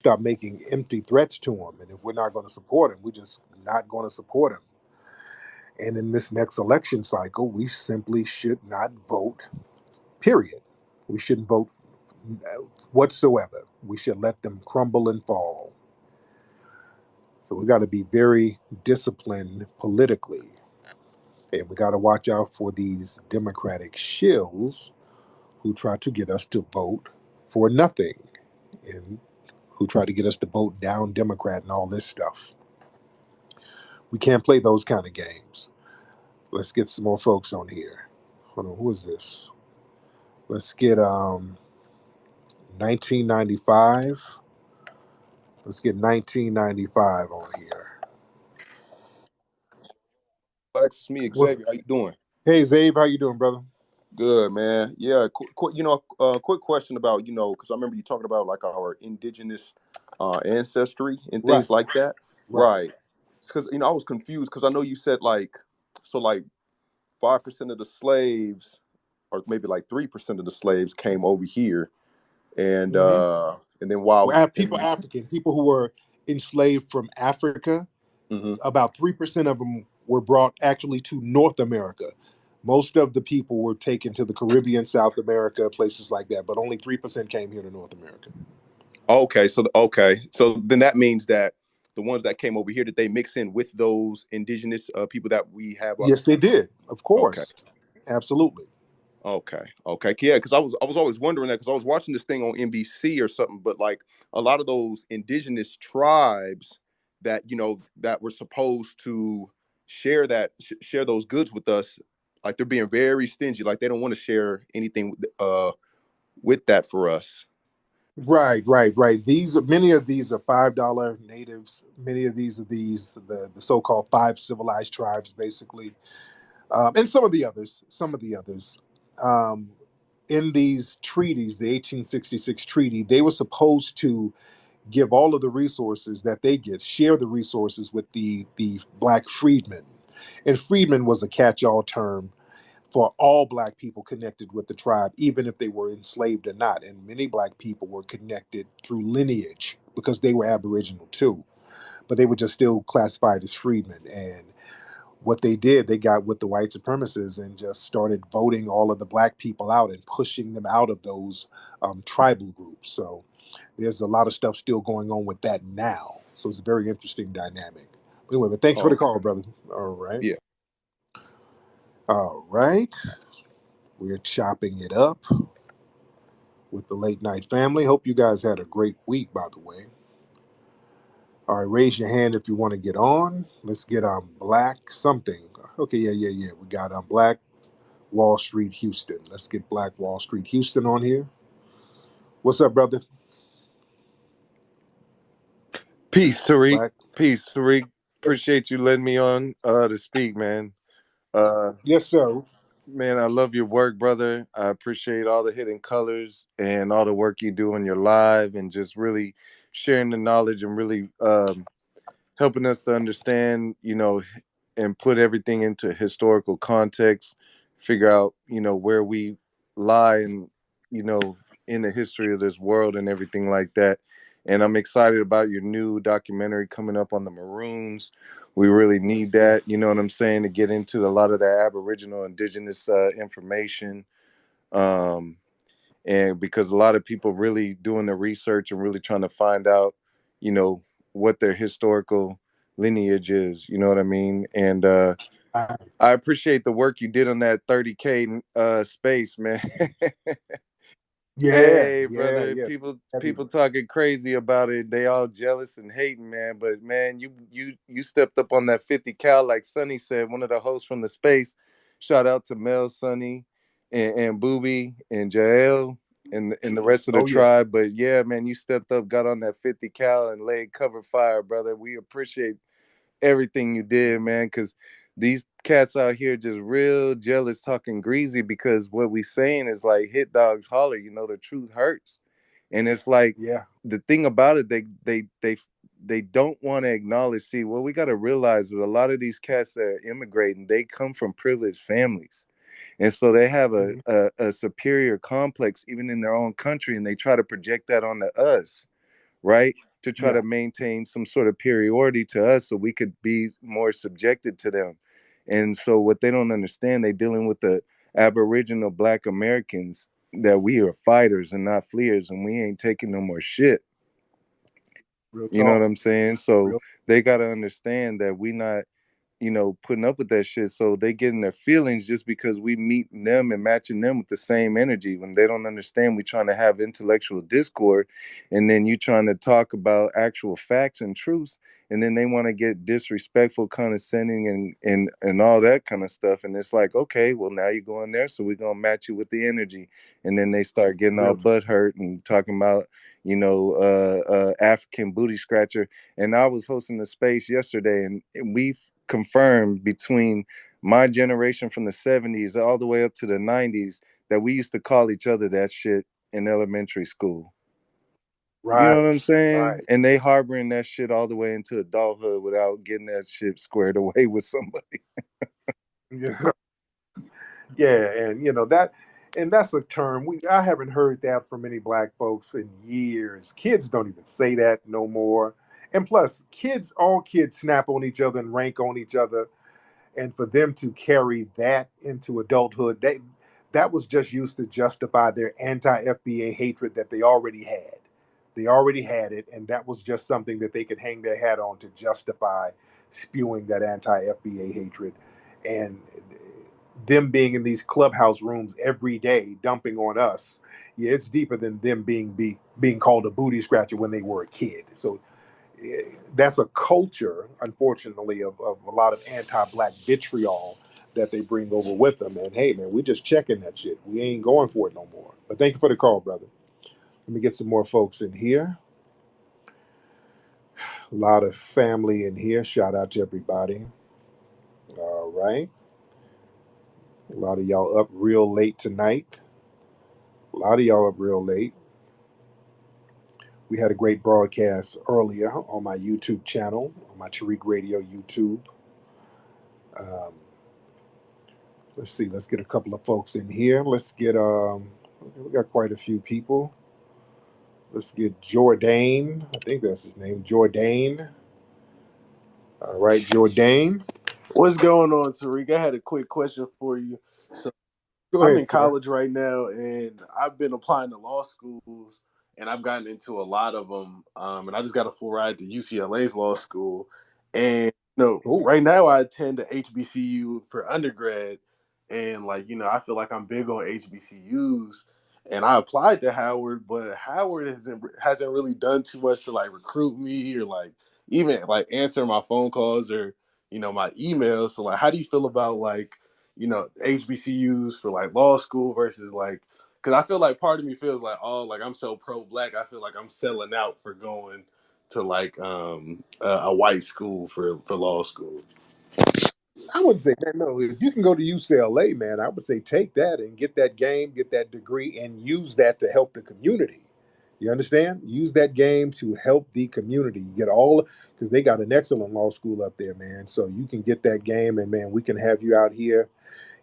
stop making empty threats to them. And if we're not going to support them, we're just not going to support them. And in this next election cycle, we simply should not vote, period. We shouldn't vote whatsoever. We should let them crumble and fall. So we got to be very disciplined politically. And we got to watch out for these Democratic shills who try to get us to vote for nothing and who try to get us to vote down Democrat and all this stuff. We can't play those kind of games. Let's get some more folks on here. Hold on, who is this? Let's get 1995. Let's get 1995 on here. Alex, it's me, What's, Xavier. How you doing? hey, Zabe, how you doing, brother? Good, man. Yeah, quick question about because I remember you talking about like our indigenous ancestry and Right, things like that. right. Right. Because I was confused because I know you said like 5% of the slaves, or maybe like 3% of the slaves came over here, and Hmm. uh and then while People, African people who were enslaved from Africa, Mhm. about 3% of them were brought actually to North America. Most of the people were taken to the Caribbean, South America, places like that, but only 3% came here to North America. Okay, so then that means that the ones that came over here, did they mix in with those indigenous people that we have? Yes, they did, of Okay. course. Absolutely. Okay, yeah, because I was always wondering that because I was watching this thing on NBC or something, but like a lot of those indigenous tribes that that were supposed to share those goods with us, like they're being very stingy, like they don't want to share anything with that for us. Right, right, right. Many of these are $5 natives. Many of these are the so-called five civilized tribes, basically, and some of the others. Um, in these treaties, the 1866 treaty, they were supposed to give all of the resources that they get, share the resources with the black freedmen. And freedmen was a catch-all term for all black people connected with the tribe, even if they were enslaved or not. And many black people were connected through lineage because they were Aboriginal too, but they were just still classified as freedmen. And what they did, they got with the white supremacists and just started voting all of the black people out and pushing them out of those tribal groups. So there's a lot of stuff still going on with that now. So it's a very interesting dynamic. But anyway, but thanks for Oh, the okay. call, brother. All right. Yeah. All right. We're chopping it up with the late night family. Hope you guys had a great week, by the way. All right, raise your hand if you want to get on. Let's get on Black something. Okay, yeah. We got on Black Wall Street Houston. Let's get Black Wall Street Houston on here. What's up, brother? Peace, Tariq. Black. Peace, Tariq. Appreciate you letting me on to speak, man. Uh Yes, sir. Man, I love your work, brother. I appreciate all the hidden colors and all the work you do in your live and just really sharing the knowledge and really helping us to understand, and put everything into historical context, figure out, where we lie and, you know, in the history of this world and everything like that. And I'm excited about your new documentary coming up on the Maroons. We really need that, Yes. you know what I'm saying, to get into a lot of that Aboriginal indigenous information. Um, and because a lot of people really doing the research and really trying to find out, you know, what their historical lineage is, you know what I mean? And Right. I appreciate the work you did on that 30K space, man. Yeah, Hey, yeah, brother, yeah. people Everywhere. talking crazy about it. They all jealous and hating, man. But man, you stepped up on that 50 cal, like Sonny said, one of the hosts from the space. Shout out to Mel, Sonny, and Booby and Jael and the rest of the Oh yeah. tribe. But yeah, man, you stepped up, got on that 50 cal and laid cover fire, brother. We appreciate everything you did, man, because these cats out here just real jealous, talking greasy, because what we saying is like hit dogs holler, the truth hurts. And it's like Yeah. the thing about it, they don't want to acknowledge. See, what we got to realize is a lot of these cats that are immigrating, they come from privileged families, and so they have Mhm. a superior complex even in their own country, and they try to project that onto us, right? to try Yeah, to maintain some sort of superiority to us so we could be more subjected to them. And so what they don't understand, they dealing with the Aboriginal Black Americans, that we are fighters and not fleers, and we ain't taking no more shit. real You know what talk. I'm saying? So Real. they got to understand that we not, putting up with that shit. So they get in their feelings just because we meet them and matching them with the same energy, when they don't understand we trying to have intellectual discord, and then you trying to talk about actual facts and truths, and then they want to get disrespectful, condescending, and all that kind of stuff. And it's like, okay, well, now you're going there, so we're gonna match you with the energy. And then they start getting all Real talk. butt hurt and talking about, African booty scratcher. And I was hosting a space yesterday, and we confirmed between my generation from the 70s all the way up to the 90s that we used to call each other that shit in elementary school. You know Right. what I'm saying? Right. And they harboring that shit all the way into adulthood without getting that shit squared away with somebody. Yeah. Yeah, and that, and that's a term I haven't heard that from many black folks in years. Kids don't even say that no more. And plus, all kids snap on each other and rank on each other, and for them to carry that into adulthood, that was just used to justify their anti-FBA hatred that they already had. They already had it, and that was just something that they could hang their hat on to justify spewing that anti-FBA hatred. And them being in these clubhouse rooms every day dumping on us, yeah, it's deeper than them being called a booty scratcher when they were a kid. So that's a culture, unfortunately, of a lot of anti-black vitriol that they bring over with them. And hey, man, we just checking that shit. We ain't going for it no more. But thank you for the call, brother. Let me get some more folks in here. A lot of family in here. Shout out to everybody. All right. A lot of y'all up real late tonight. A lot of y'all up real late. We had a great broadcast earlier on my YouTube channel, on my Tariq Radio YouTube. Um, let's see. Let's get a couple of folks in here. Let's get we got quite a few people. Let's get Jordan. I think that's his name, Jordan. All right, Jordan. What's going on, Tariq? I had a quick question for you. So Go I'm ahead, in sir. college right now, and I've been applying to law schools, and I've gotten into a lot of them. And I just got a full ride to UCLA's law school, and Oh, right now I attend the HBCU for undergrad, and I feel like I'm big on HBCUs, and I applied to Howard, but Howard hasn't really done too much to like recruit me or like even like answer my phone calls or my emails. So like, how do you feel about like HBCUs for like law school versus like, because I feel like part of me feels like, oh, like I'm so pro black, I feel like I'm selling out for going to like a white school for law school. I wouldn't say that. No, if you can go to UCLA, man, I would say take that and get that game, get that degree, and use that to help the community. You understand? Use that game to help the community. You get all, because they got an excellent law school up there, man. So you can get that game, and man, we can have you out here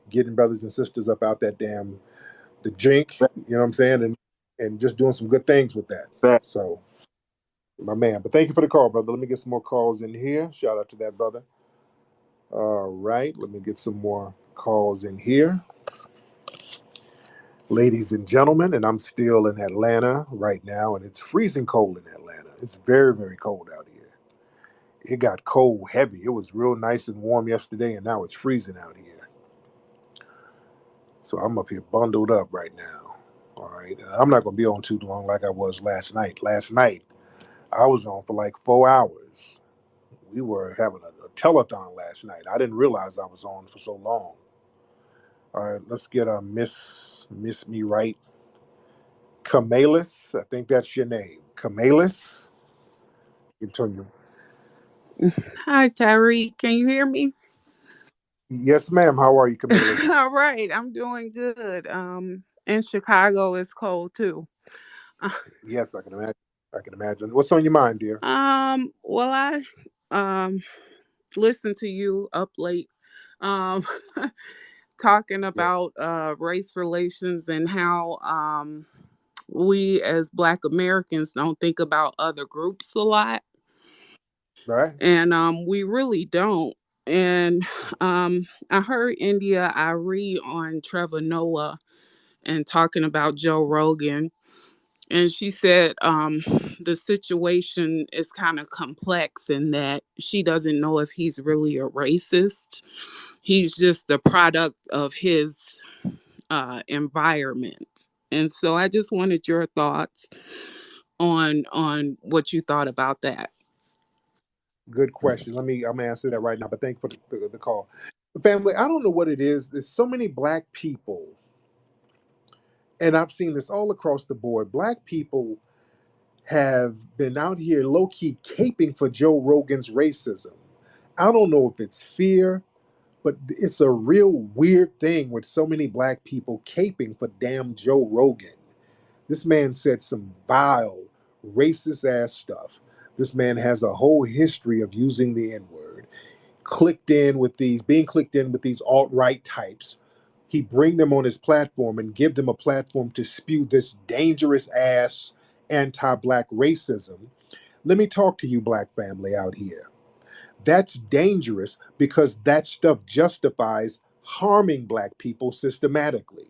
getting brothers and sisters up out that damn the jink. You know what I'm saying? And just doing some good things with that. That So, my man. But thank you for the call, brother. Let me get some more calls in here. Shout out to that brother. All right, let me get some more calls in here. Ladies and gentlemen, and I'm still in Atlanta right now, and it's freezing cold in Atlanta. It's very, very cold out here. It got cold heavy. It was real nice and warm yesterday, and now it's freezing out here. So I'm up here bundled up right now. All right, I'm not going to be on too long like I was last night. Last night, I was on for like 4 hours. We were having a telethon last night. I didn't realize I was on for so long. All right, let's get a Miss Me Right. Kamalis, I think that's your name. Kamalis. Continue. Hi, Tariq. Can you hear me? Yes, ma'am. How are you, Kamalis? All right, I'm doing good. In Chicago, it's cold too. Yes, I can imagine. I can imagine. What's on your mind, dear? Well, I um listened to you up late, um, talking Yeah. about race relations and how we as Black Americans don't think about other groups a lot, Right? and we really don't. And I heard India Irie on Trevor Noah and talking about Joe Rogan, and she said the situation is kind of complex in that she doesn't know if he's really a racist. He's just a product of his environment. And so I just wanted your thoughts on what you thought about that. Good question. I'm gonna answer that right now, but thank you for the call. Family, I don't know what it is. There's so many black people, and I've seen this all across the board. Black people have been out here low key caping for Joe Rogan's racism. I don't know if it's fear, but it's a real weird thing with so many black people caping for damn Joe Rogan. This man said some vile, racist ass stuff. This man has a whole history of using the N word. Being clicked in with these alt right types. He bring them on his platform and give them a platform to spew this dangerous ass anti-black racism. Let me talk to you, black family out here. That's dangerous because that stuff justifies harming black people systematically.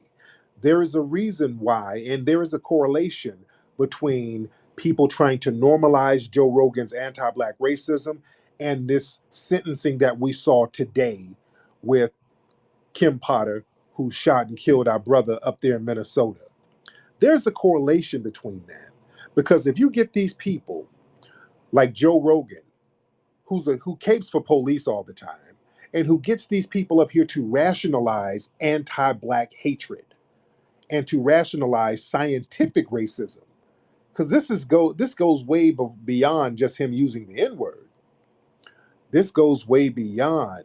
There is a reason why, and there is a correlation between people trying to normalize Joe Rogan's anti black racism and this sentencing that we saw today with Kim Potter, who shot and killed our brother up there in Minnesota. There's a correlation between that. Because if you get these people like Joe Rogan, who capes for police all the time, and who gets these people up here to rationalize anti-black hatred and to rationalize scientific racism, because this goes way beyond just him using the N-word. This goes way beyond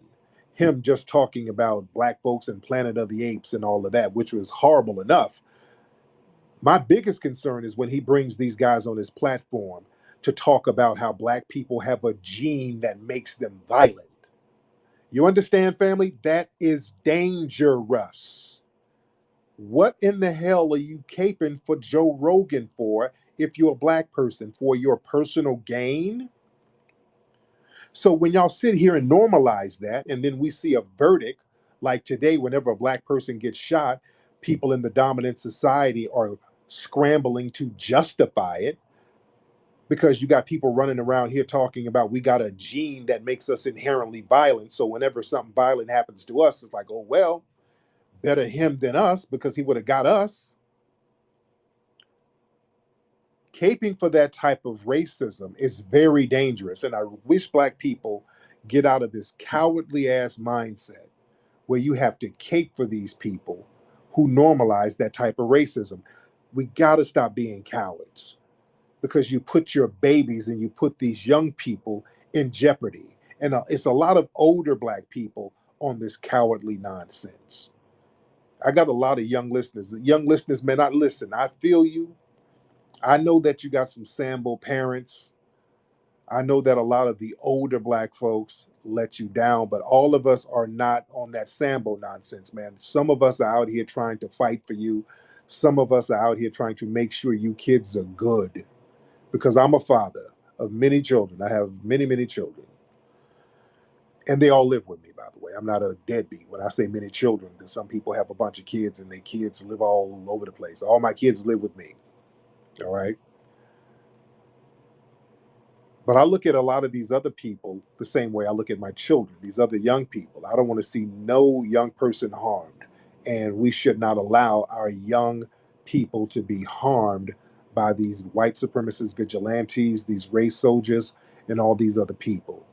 him just talking about black folks and Planet of the Apes and all of that, which was horrible enough. My biggest concern is when he brings these guys on his platform to talk about how black people have a gene that makes them violent. You understand, family? That is dangerous. What in the hell are you caping for Joe Rogan for if you're a black person? For your personal gain? So when y'all sit here and normalize that, and then we see a verdict like today, whenever a black person gets shot, people in the dominant society are scrambling to justify it because you got people running around here talking about we got a gene that makes us inherently violent. So whenever something violent happens to us, it's like, oh, well, better him than us because he would have got us. Caping for that type of racism is very dangerous. And I wish black people get out of this cowardly ass mindset where you have to cape for these people who normalize that type of racism. We got to stop being cowards because you put your babies and you put these young people in jeopardy. And it's a lot of older black people on this cowardly nonsense. I got a lot of young listeners. Young listeners may not listen. I feel you. I know that you got some Sambo parents. I know that a lot of the older black folks let you down, but all of us are not on that Sambo nonsense, man. Some of us are out here trying to fight for you. Some of us are out here trying to make sure you kids are good. Because I'm a father of many children. I have many, many children. And they all live with me, by the way. I'm not a deadbeat when I say many children, because some people have a bunch of kids and their kids live all over the place. All my kids live with me. All right. But I look at a lot of these other people the same way I look at my children, these other young people. I don't want to see no young person harmed. And we should not allow our young people to be harmed by these white supremacist vigilantes, these race soldiers, and all these other people.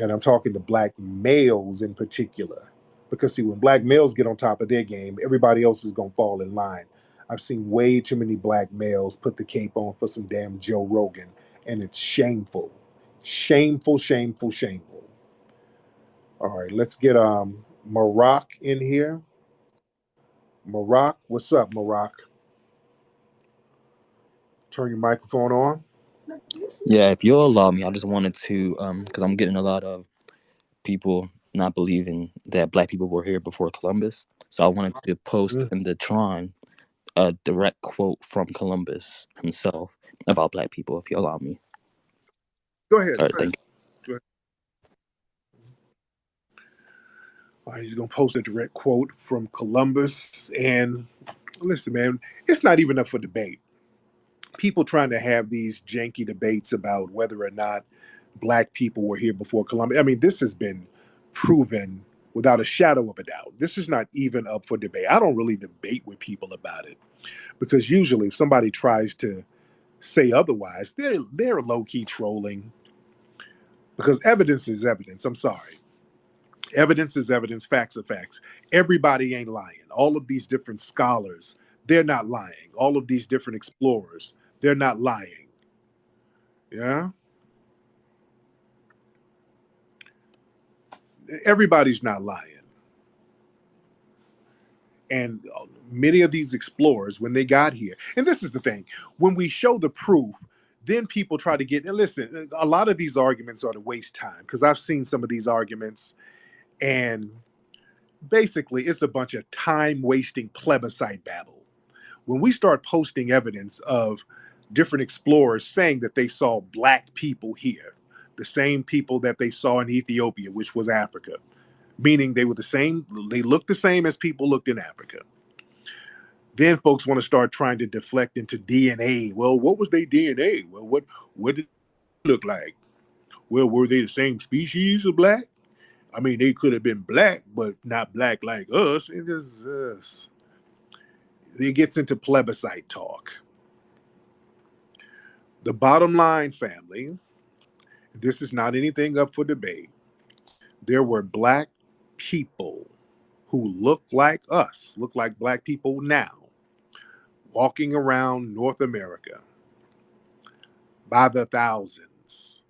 And I'm talking to black males in particular. Because see, when black males get on top of their game, everybody else is gonna fall in line. I've seen way too many black males put the cape on for some damn Joe Rogan, and it's shameful. Shameful, shameful, shameful. All right, let's get Maroc in here. Maroc, what's up, Maroc? Turn your microphone on. Yeah, if you'll allow me, I just wanted to, because I'm getting a lot of people not believing that black people were here before Columbus. So I wanted to post Mm, in the Tron a direct quote from Columbus himself about black people, if you allow me. Go ahead. All Go right, ahead. thank Go ahead. He's gonna post a direct quote from Columbus. And listen, man, it's not even up for debate. People trying to have these janky debates about whether or not black people were here before Columbus. I mean, this has been proven without a shadow of a doubt. This is not even up for debate. I don't really debate with people about it because usually if somebody tries to say otherwise, they're low key trolling because evidence is evidence. I'm sorry. Evidence is evidence, facts are facts. Everybody ain't lying. All of these different scholars, they're not lying. All of these different explorers, they're not lying. Yeah? Everybody's not lying. And many of these explorers, when they got here, and this is the thing, when we show the proof, then people try to get, and listen, a lot of these arguments are to waste time because I've seen some of these arguments, and basically it's a bunch of time wasting plebiscite babble. When we start posting evidence of different explorers saying that they saw black people here, the same people that they saw in Ethiopia, which was Africa, meaning they were the same, they looked the same as people looked in Africa. Then folks want to start trying to deflect into DNA. Well, what was their DNA? Well, what did it look like? Well, were they the same species of black? I mean, they could have been black, but not black like us. It gets into plebiscite talk. The bottom line, family, this is not anything up for debate. There were black people who look like us, look like black people now, walking around North America by the thousands,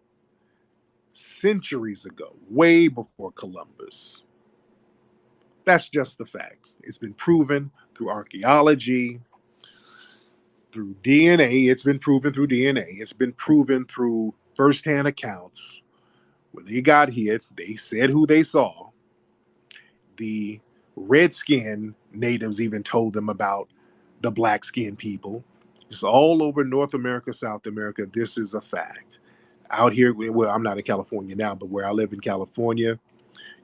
centuries ago, way before Columbus. That's just the fact. It's been proven through archaeology, through DNA. It's been proven through DNA. It's been proven through firsthand accounts. When they got here, they said who they saw. The red-skinned natives even told them about the black-skinned people. It's all over North America, South America. This is a fact. Out here, well, I'm not in California now, but where I live in California,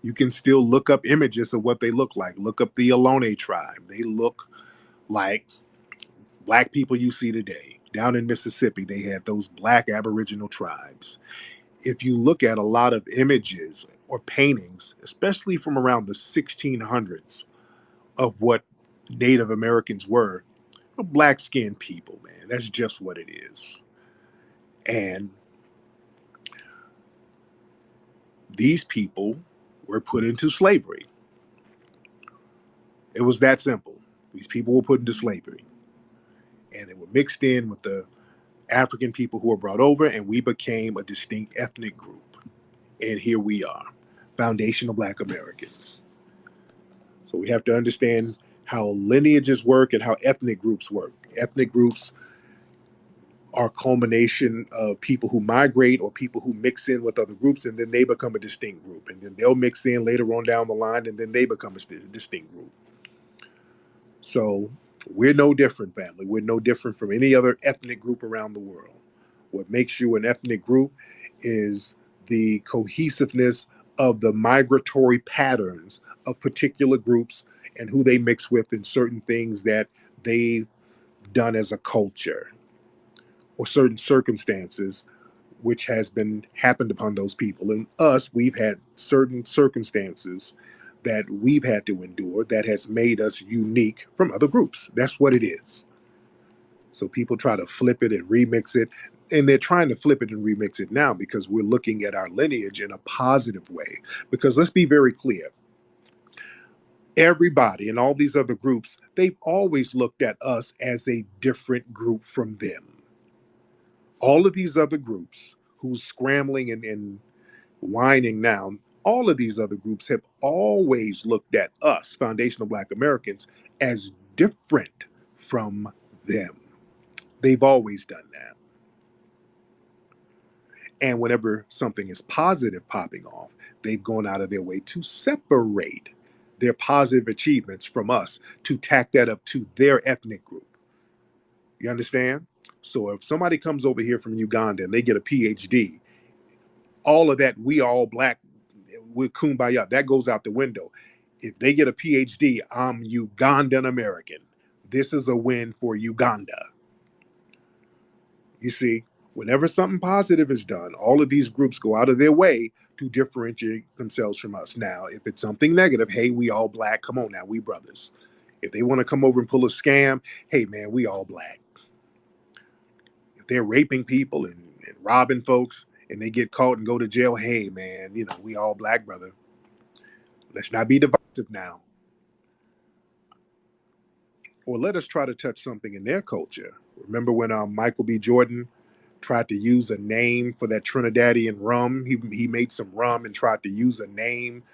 you can still look up images of what they look like. Look up the Ohlone tribe. They look like black people you see today. Down in Mississippi, they had those black Aboriginal tribes. If you look at a lot of images or paintings, especially from around the 1600s, of what Native Americans were black skinned people, man. That's just what it is. And these people were put into slavery. It was that simple. These people were put into slavery and they were mixed in with the African people who were brought over, and we became a distinct ethnic group. And here we are, foundational Black Americans. So we have to understand how lineages work and how ethnic groups work. Ethnic groups are a culmination of people who migrate or people who mix in with other groups, and then they become a distinct group. And then they'll mix in later on down the line, and then they become a distinct group. So we're no different, family. We're no different from any other ethnic group around the world. What makes you an ethnic group is the cohesiveness of the migratory patterns of particular groups and who they mix with in certain things that they've done as a culture or certain circumstances which has been happened upon those people. And us, we've had certain circumstances that we've had to endure that has made us unique from other groups. That's what it is. So people try to flip it and remix it. And they're trying to flip it and remix it now because we're looking at our lineage in a positive way. Because let's be very clear, everybody and all these other groups, they've always looked at us as a different group from them. All of these other groups who's scrambling and whining now, all of these other groups have always looked at us, foundational Black Americans, as different from them. They've always done that. And whenever something is positive popping off, they've gone out of their way to separate their positive achievements from us, to tack that up to their ethnic group. You understand? So if somebody comes over here from Uganda and they get a PhD, all of that, we all black, we're kumbaya, that goes out the window. If they get a PhD, I'm Ugandan American. This is a win for Uganda. You see, whenever something positive is done, all of these groups go out of their way to differentiate themselves from us. Now, if it's something negative, hey, we all black, come on now, we brothers. If they want to come over and pull a scam, hey man, we all black. If they're raping people and robbing folks and they get caught and go to jail, hey man, we all black, brother. Let's not be divisive now. Or let us try to touch something in their culture. Remember when Michael B. Jordan tried to use a name for that Trinidadian rum? He made some rum and tried to use a name,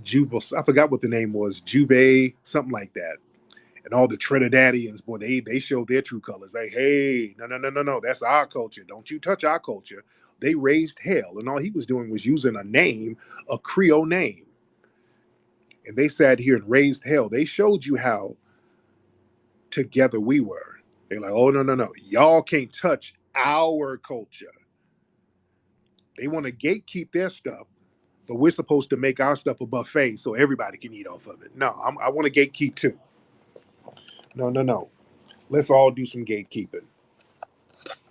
Juve. I forgot what the name was, Juve, something like that. And all the Trinidadians, boy, they showed their true colors. Like, hey, no, no, no, no, no, that's our culture. Don't you touch our culture. They raised hell, and all he was doing was using a name, a Creole name. And they sat here and raised hell. They showed you how together we were. They're like, oh, no, no, no. Y'all can't touch our culture. They want to gatekeep their stuff, but we're supposed to make our stuff a buffet so everybody can eat off of it. No, I want to gatekeep too. No, no, no. Let's all do some gatekeeping.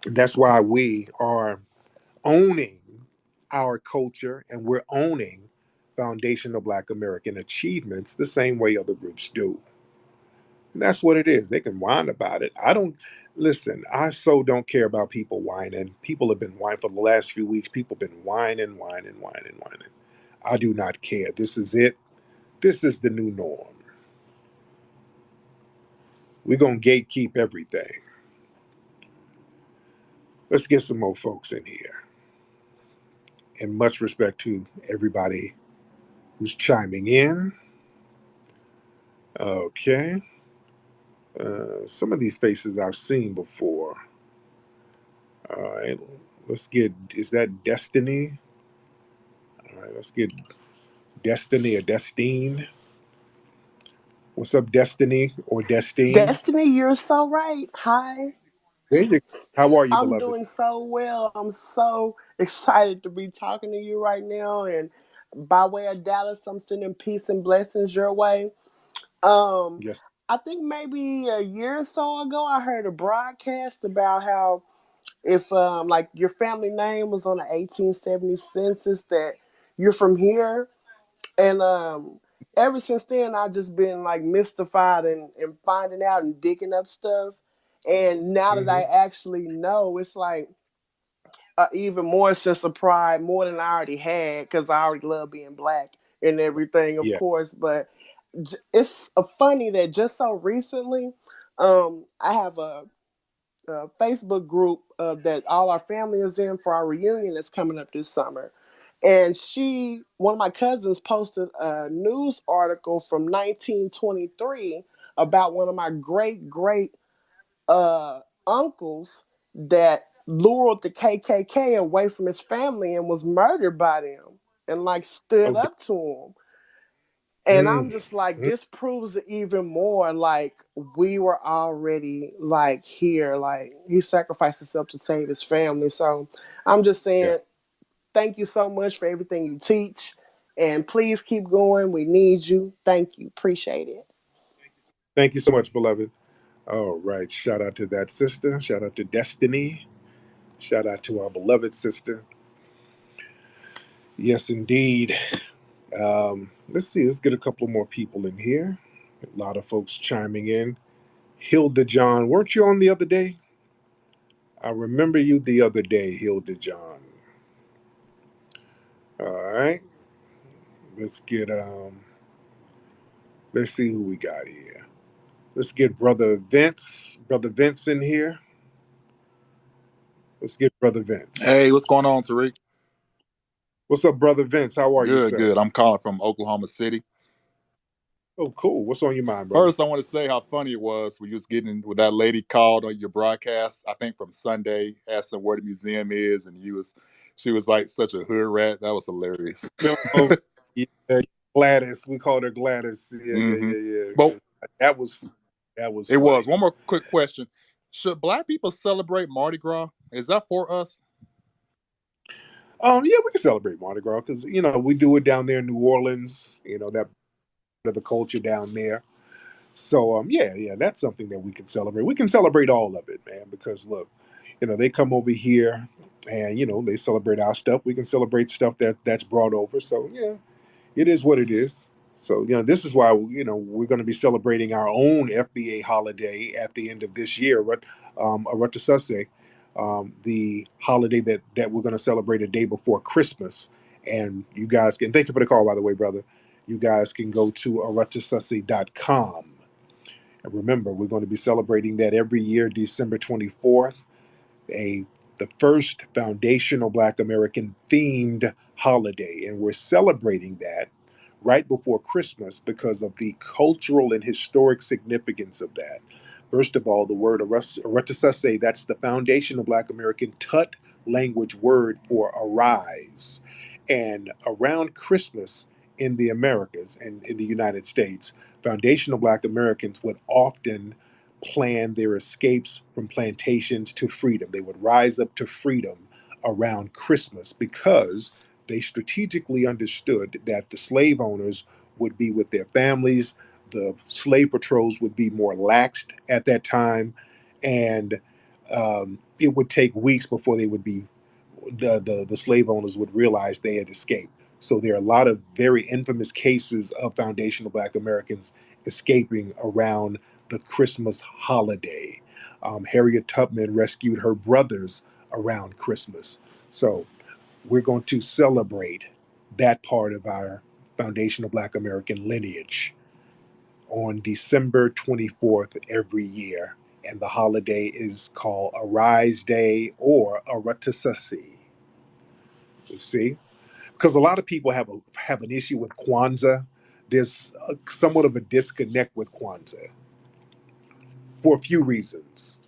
And that's why we are owning our culture and we're owning foundational Black American achievements the same way other groups do. And that's what it is. They can whine about it. I don't listen. I so don't care about people whining. People have been whining for the last few weeks. People have been whining, whining, whining, whining. I do not care. This is it. This is the new norm. We're going to gatekeep everything. Let's get some more folks in here. And much respect to everybody who's chiming in. Okay. Some of these faces I've seen before. All right. Let's get, is that Destiny? All right. Let's get Destiny or Destine. What's up, Destiny or Destine? Destiny, you're so right. Hi. There you go. How are you, I'm beloved? doing so well. I'm so excited to be talking to you right now. And by way of Dallas, I'm sending peace and blessings your way. Um, Yes. I think maybe a year or so ago, I heard a broadcast about how if like your family name was on the 1870 census, that you're from here. And ever since then, I've just been like mystified and finding out and digging up stuff. And now that I Hmm. actually know, it's like even more sense of pride, more than I already had, because I already love being black and everything, of Yeah. course. But it's funny that just so recently, I have a Facebook group that all our family is in for our reunion that's coming up this summer. And one of my cousins posted a news article from 1923 about one of my great great uh, uncles that lured the KKK away from his family and was murdered by them and like stood Oh, up to him. And I'm mm, just like, mm, this proves it even more. Like, we were already like here. Like, he sacrificed himself to save his family. So I'm just yeah. saying, thank you so much for everything you teach. And please keep going. We need you. Thank you. Appreciate it. Thank you so much, beloved. All right. Shout out to that sister. Shout out to Destiny. Shout out to our beloved sister. Yes, indeed. Let's see. Let's get a couple more people in here. A lot of folks chiming in. Hilda John, weren't you on the other day? I remember you the other day, Hilda John. All right. Let's get let's see who we got here. Let's get Brother Vince in here. Let's get Brother Vince. Hey, what's going on, Tariq? What's up, Brother Vince? How are you, Good, sir? good. I'm calling from Oklahoma City. Oh, cool. What's on your mind, brother? First, I want to say how funny it was when you was getting when that lady called on your broadcast. I think from Sunday, asking where the museum is, and she was like such a hood rat. That was hilarious. Oh, yeah, Gladys. We called her Gladys. Yeah, yeah, hmm yeah, yeah. But That was. That was It was. funny. One more quick question: should Black people celebrate Mardi Gras? Is that for us? Yeah, we can celebrate Mardi Gras because we do it down there in New Orleans. That of the culture down there. So yeah, yeah, that's something that we can celebrate. We can celebrate all of it, man. Because look, they come over here and they celebrate our stuff. We can celebrate stuff that's brought over. So yeah, it is what it is. So this is why we're going to be celebrating our own FBA holiday at the end of this year. But Aratasase, the holiday that we're going to celebrate a day before Christmas. And you guys can thank you for the call, by the way, brother. You guys can go to aratasase.com. And remember, we're going to be celebrating that every year, December 24th, a the first foundational Black American themed holiday, and we're celebrating that right before Christmas because of the cultural and historic significance of that. First of all, the word Aratasase, that's the foundational Black American Tut language word for arise. And around Christmas in the Americas and in the United States, foundational Black Americans would often plan their escapes from plantations to freedom. They would rise up to freedom around Christmas because they strategically understood that the slave owners would be with their families, the slave patrols would be more laxed at that time, and it would take weeks before they would be the slave owners would realize they had escaped. So there are a lot of very infamous cases of foundational Black Americans escaping around the Christmas holiday. Harriet Tubman rescued her brothers around Christmas. So we're going to celebrate that part of our foundational Black American lineage on December 24th every year. And the holiday is called Arise Day or Aratasasi. You see? Because a lot of people have an issue with Kwanzaa. There's somewhat of a disconnect with Kwanzaa for a few reasons.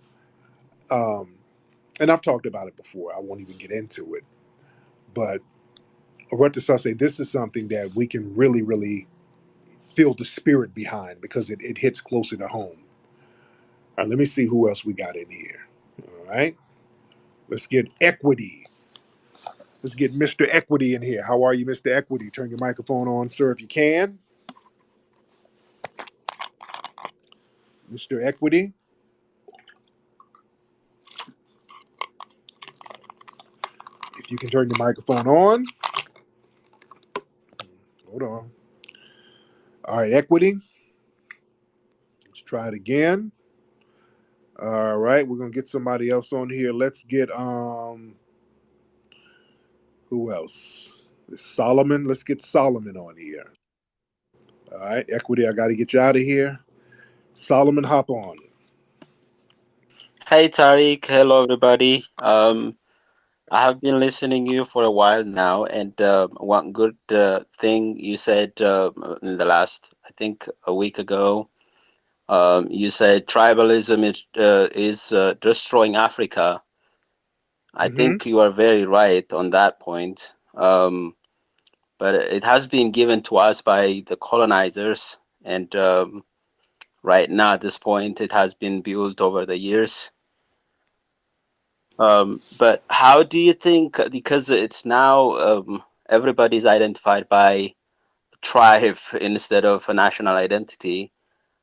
Um, and I've talked about it before. I won't even get into it. But Aratasasi, this is something that we can really, really feel the spirit behind because it hits closer to home. All right, let me see who else we got in here. All right, let's get Equity. Let's get Mr. Equity in here. How are you, Mr. Equity? Turn your microphone on, sir, if you can. Mr. Equity, if you can turn your microphone on. Hold on. All right, Equity. Let's try it again. All right, we're gonna get somebody else on here. Let's get who else? This Solomon. Let's get Solomon on here. All right, Equity. I got to get you out of here. Solomon, hop on. Hey Tariq, hello everybody. I have been listening you for a while now, and one good thing you said in the last, I think, a week ago. You said tribalism is destroying Africa. I Mm-hmm. think you are very right on that point. But it has been given to us by the colonizers, and right now at this point, it has been built over the years. But how do you think, because it's now everybody's identified by tribe instead of a national identity,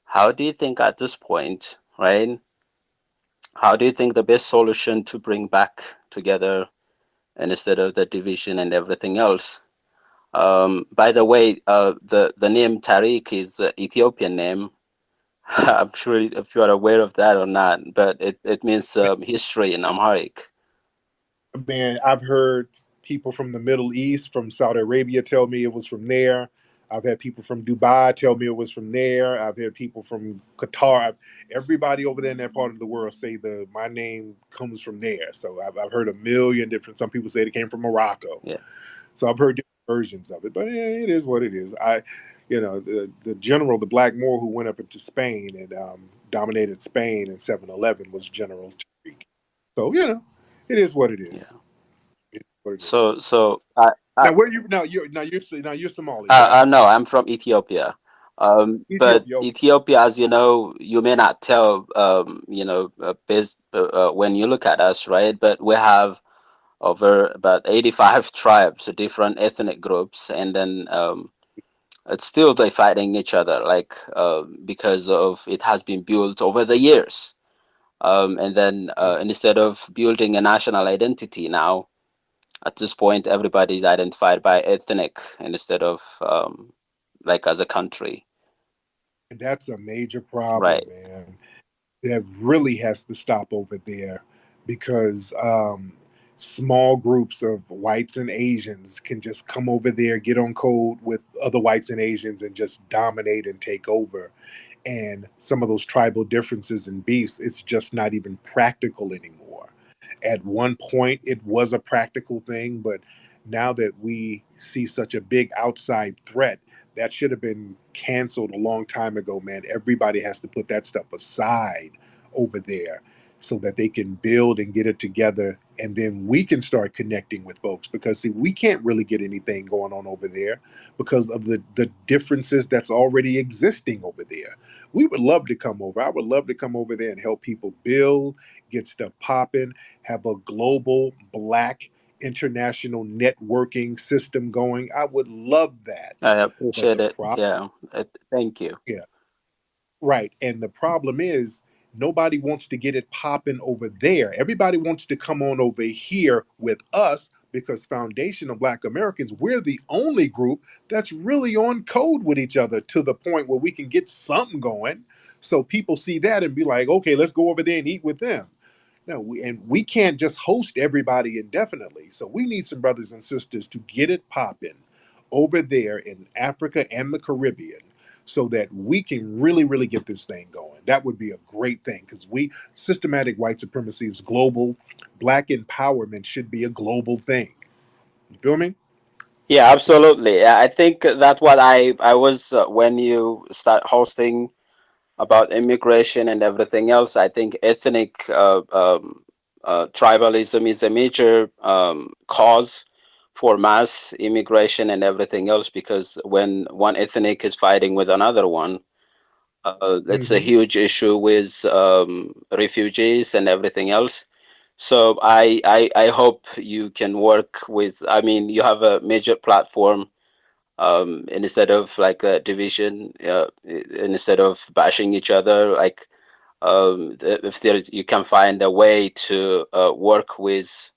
how do you think at this point, right? How do you think the best solution to bring back together and instead of the division and everything else? By the way, the name Tariq is an Ethiopian name. I'm sure if you are aware of that or not, but it means history in Amharic. Man, I've heard people from the Middle East, from Saudi Arabia, tell me it was from there. I've had people from Dubai tell me it was from there. I've had people from Qatar. Everybody over there in that part of the world say the my name comes from there. So I've heard a million different. Some people say it came from Morocco. Yeah, So I've heard different versions of it. But it is what it is. The general, the Black Moor who went up into Spain and dominated Spain in 7-11 was General Tariq. So it is what it is. yeah. It is what it is. So I Now, where you now? You're Somali, right? no, I'm from Ethiopia. But Ethiopia. Okay. Ethiopia, as you know, you may not tell, when you look at us, right? But we have over about 85 tribes, different ethnic groups, and then it's still they fighting each other, like because of it has been built over the years. And then instead of building a national identity now, at this point, everybody is identified by ethnic instead of like as a country, And that's a major problem, right? man. That really has to stop over there because small groups of whites and Asians can just come over there, get on code with other whites and Asians, and just dominate and take over. And some of those tribal differences and beefs, it's just not even practical anymore. At one point, it was a practical thing, but now that we see such a big outside threat, that should have been canceled a long time ago, man. Everybody has to put that stuff aside over there so that they can build and get it together. And then we can start connecting with folks because, see, we can't really get anything going on over there because of the differences that's already existing over there. We would love to come over. I would love to come over there and help people build, get stuff popping, have a global black international networking system going. I would love that. I But appreciate the it. problem, Yeah, thank you. yeah, right. And the problem is nobody wants to get it popping over there. Everybody wants to come on over here with us because foundational black Americans, we're the only group that's really on code with each other to the point where we can get something going. So people see that and be like, okay, let's go over there and eat with them. No, we can't just host everybody indefinitely. So we need some brothers and sisters to get it popping over there in Africa and the Caribbean so that we can really, really get this thing going. That would be a great thing because systematic white supremacy is global. Black empowerment should be a global thing. You feel me? Yeah, absolutely. Yeah, I think that's what I was when you start hosting about immigration and everything else. I think ethnic tribalism is a major cause for mass immigration and everything else, because when one ethnic is fighting with another one, it's a Hmm. huge issue with refugees and everything else. So I hope you can work with. I mean, you have a major platform, instead of like a division, instead of bashing each other, like if there's you can find a way to work with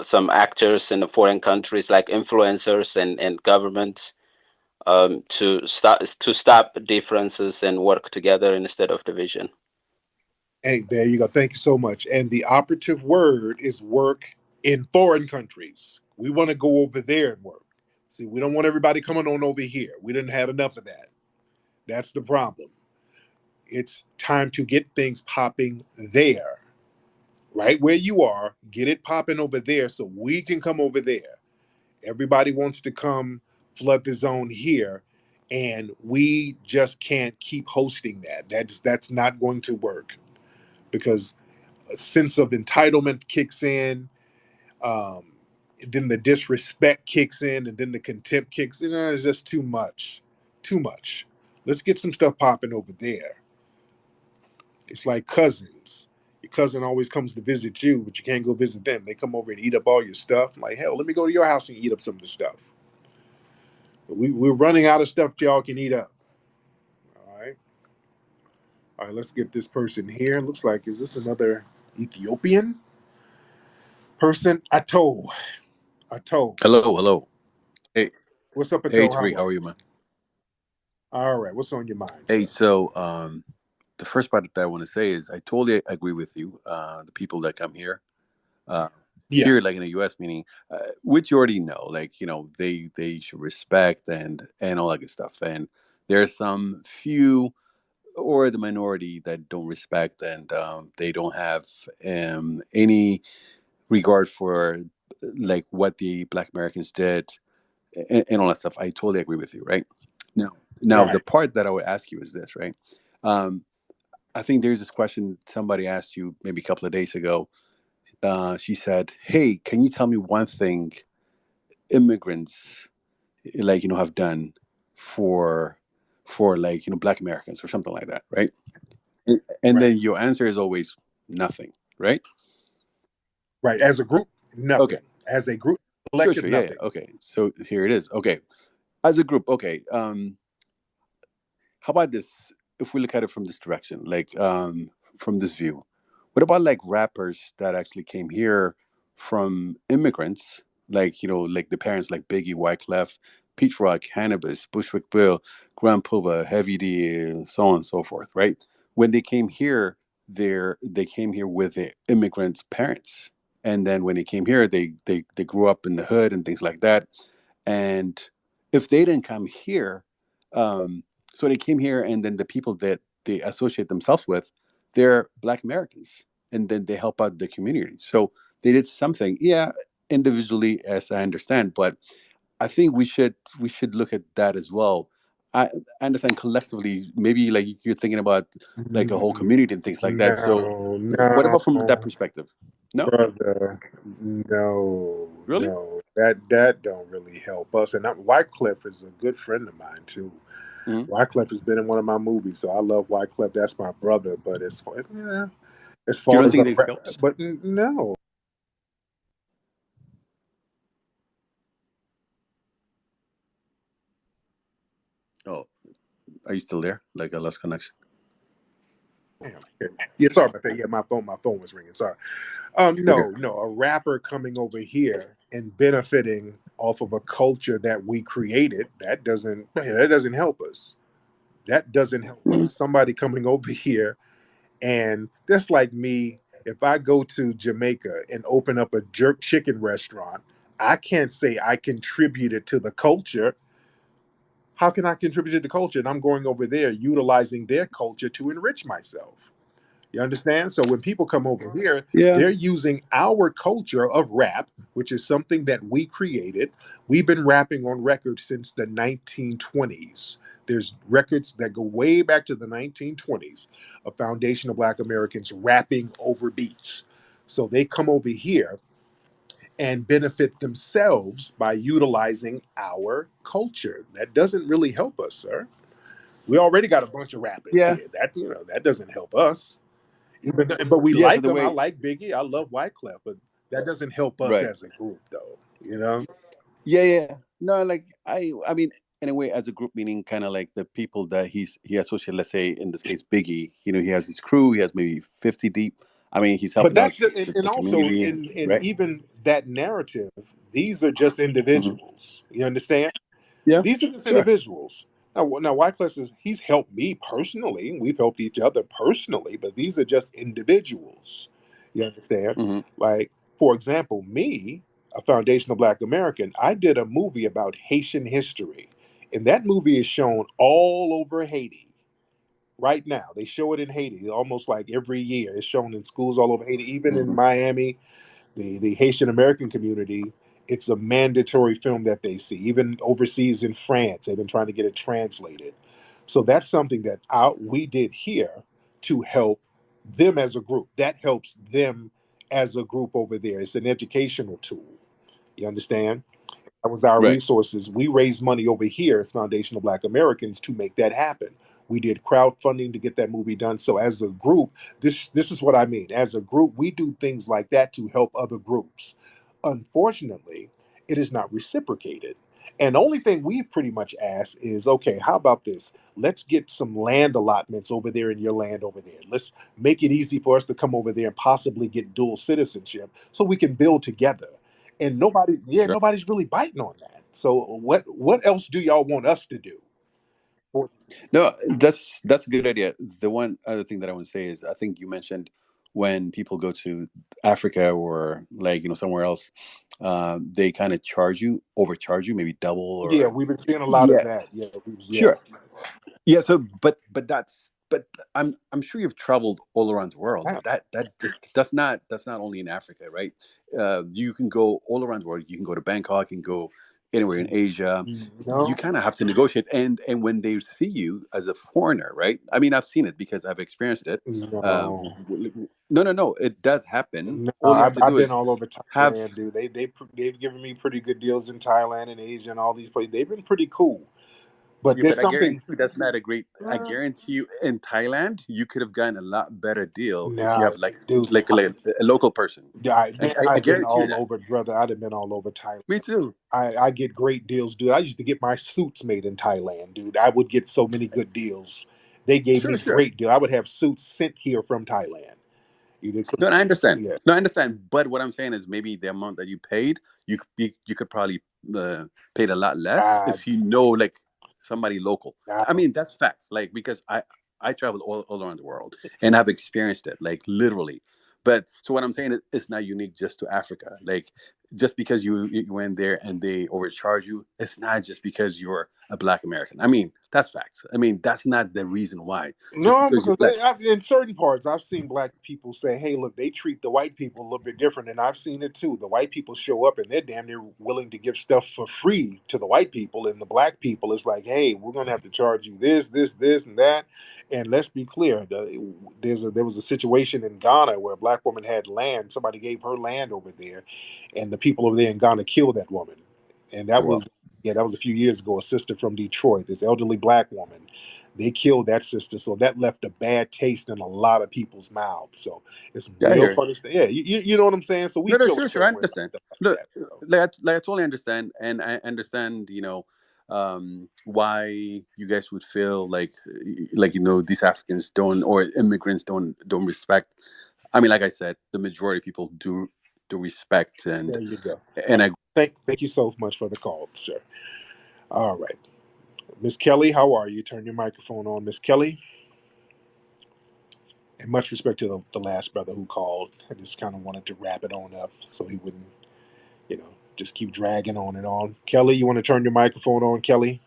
some actors in the foreign countries like influencers and governments, to stop differences and work together instead of division. Hey, there you go. Thank you so much. And the operative word is work in foreign countries. We want to go over there and work. See, we don't want everybody coming on over here. We didn't have enough of that. That's the problem. It's time to get things popping there, right where you are. Get it popping over there so we can come over there. Everybody wants to come flood the zone here, and we just can't keep hosting that. That's not going to work because a sense of entitlement kicks in. Um, then the disrespect kicks in, and then the contempt kicks in. It's just too much. Too much. Let's get some stuff popping over there. It's like cousins. Your cousin always comes to visit you, but you can't go visit them. They come over and eat up all your stuff. Like, hell, let me go to your house and eat up some of the stuff. We're running out of stuff y'all can eat up. All right. All right, let's get this person here. Looks like, is this another Ethiopian person? Ato. Ato. Hello, hello. Hey, What's up, hey, Ato? How Tariq, how are are you? you, man? All right. What's on your mind, Hey, sir? so the first part that I want to say is I totally agree with you. The people that come uh, Yeah. here, like in the U.S., meaning which you already know, like they should respect and all that good stuff. And there's some few or the minority that don't respect and they don't have any regard for like what the Black Americans did and all that stuff. I totally agree with you, right? Now, now the Right. part that I would ask you is this, right? Um, I think there's this question somebody asked you maybe a couple of days ago. She said, "Hey, can you tell me one thing immigrants have done for like Black Americans or something like that, right? And Right. then your answer is always nothing, right? Right. As a group, Okay, nothing. As a group, sure, collective, sure, yeah, yeah. nothing. Okay, so here it is. Okay, as a group, okay. How about this? If we look at it from this direction, like from this view, what about like rappers that actually came here from immigrants, like like the parents, like Biggie, Wyclef, Pete Rock, Cannabis, Bushwick Bill, Grand Puba, Heavy D, so on and so forth, right? When they came here, they came here with the immigrants' parents, and then when they came here, they grew up in the hood and things like that. And if they didn't come here, um, so they came here, and then the people that they associate themselves with, they're Black Americans, and then they help out the community. So they did something, yeah, individually, as I understand, but I think we should look at that as well. I understand collectively, maybe like you're thinking about like a whole Mm, community and things like that. So, no, what about from that no, perspective? No, brother. No, really? no. That don't really help us. And Wycliffe is a good friend of mine too. Hmm. Wyclef has been in one of my movies, so I love Wyclef. That's my brother. But as You far don't as think it helps? no, Oh, are you still there? Like a lost connection? damn. Yeah, sorry about that. Yeah, my phone was ringing. Sorry. Okay. No. A rapper coming over here and benefiting off of a culture that we created that doesn't help us. That doesn't help Mm, us. Somebody coming over here and that's like me. If I go to Jamaica and open up a jerk chicken restaurant, I can't say I contributed to the culture. How can I contribute to the culture? And I'm going over there utilizing their culture to enrich myself. You understand? So when people come over here, yeah. they're using our culture of rap, which is something that we created. We've been rapping on records since the 1920s. There's records that go way back to the 1920s, a foundation of Black Americans rapping over beats. So they come over here and benefit themselves by utilizing our culture. That doesn't really help us, sir. We already got a bunch of rappers Yeah. here. That doesn't help us. But we Yeah. So like the them. I way, like Biggie. I love Wyclef, but that doesn't help us right. as a group, though. You know? Yeah, yeah. No, like I mean, in a way, as a group, meaning kind of like the people that he associates. Let's say in this case, Biggie. He has his crew. He has maybe 50 deep. I mean, he's But helping out that's just, and the also community, in right? even that narrative, these are just Hmm. individuals. You understand? Yeah, These are just sure. individuals. Now Wyclef is he's helped me personally. We've helped each other personally, but these are just individuals. You understand? Hmm. Like, for example, me, a foundational Black American, I did a movie about Haitian history, and that movie is shown all over Haiti right now. They show it in Haiti almost like every year. It's shown in schools all over Haiti, even in Hmm. Miami, the Haitian American community. It's a mandatory film that they see. Even overseas in France, they've been trying to get it translated. So that's something that we did here to help them as a group. That helps them as a group over there. It's an educational tool. You understand? That was our Right. resources. We raised money over here as Foundational Black Americans to make that happen. We did crowdfunding to get that movie done. So as a group, this is what I mean. As a group, we do things like that to help other groups. Unfortunately, it is not reciprocated. And the only thing we pretty much ask is, okay, how about this? Let's get some land allotments over there in your land over there. Let's make it easy for us to come over there and possibly get dual citizenship so we can build together. And Sure. nobody's really biting on that. So what else do y'all want us to do? No, that's a good idea. The one other thing that I want to say is, I think you mentioned when people go to Africa or like somewhere else, they kind of overcharge you, maybe double Yeah, or we've been seeing a lot of yeah, that. Yeah, yeah. sure. Yeah, so but I'm sure you've traveled all around the world. Wow. That's not only in Africa, right? You can go all around the world. You can go to Bangkok, you can go anywhere in Asia. You You know? kind of have to negotiate, and when they see you as a foreigner, right? I mean, I've seen it because I've experienced it. No. No, no, no, it does happen. No, All you have to I've do been is all over have. Thailand, dude. They've given me pretty good deals in Thailand and Asia and all these places. They've been pretty cool. But Yeah, there's but I something. guarantee you that's not a great. I uh, guarantee you in Thailand you could have gotten a lot better deal if you nah, have like dude. a local person. Man, I I've been guarantee you all that. over, brother. I've been all over Thailand. Me too. I get great deals, dude. I used to get my suits made in Thailand, dude. I would get so many good deals. They gave me Sure, sure. great deal. I would have suits sent here from Thailand. You did, No, and I understand. yeah. No, I understand. But what I'm saying is maybe the amount that you paid, you could probably paid a lot less Uh, if you know like somebody local. I I mean, that's facts. Like because I travel all around the world and I've experienced it like literally. But so what I'm saying is it's not unique just to Africa. Like just because you went there and they overcharge you, it's not just because you're a Black American. I mean, that's facts. I mean, that's not the reason why. Just No, because you're because Black. in certain parts, I've seen black people say, "Hey, look, they treat the white people a little bit different," and I've seen it too. The white people show up and they're damn near willing to give stuff for free to the white people, and the black people is like, "Hey, we're going to have to charge you this, and that." And let's be clear, there was a situation in Ghana where a black woman had land. Somebody gave her land over there, and the people over there in Ghana killed that woman, and that Well, was. Yeah, that was a few years ago. A sister from Detroit, this elderly black woman, they killed that sister, so that left a bad taste in a lot of people's mouths. So it's some yeah, I real hear you. funny stuff. Yeah, you know what I'm saying. So we No, no, feel the sure, sure. I same way about understand. stuff like Look, that. So like I totally understand, and I understand. Why you guys would feel like these Africans don't or immigrants don't respect. I mean, like I said, the majority of people do respect, there you go. and I Thank you so much for the call, sir. All right, Miss Kelly, how are you? Turn your microphone on, Miss Kelly. And much respect to the last brother who called. I just kind of wanted to wrap it on up so he wouldn't, just keep dragging on and on. Kelly, you want to turn your microphone on, Kelly?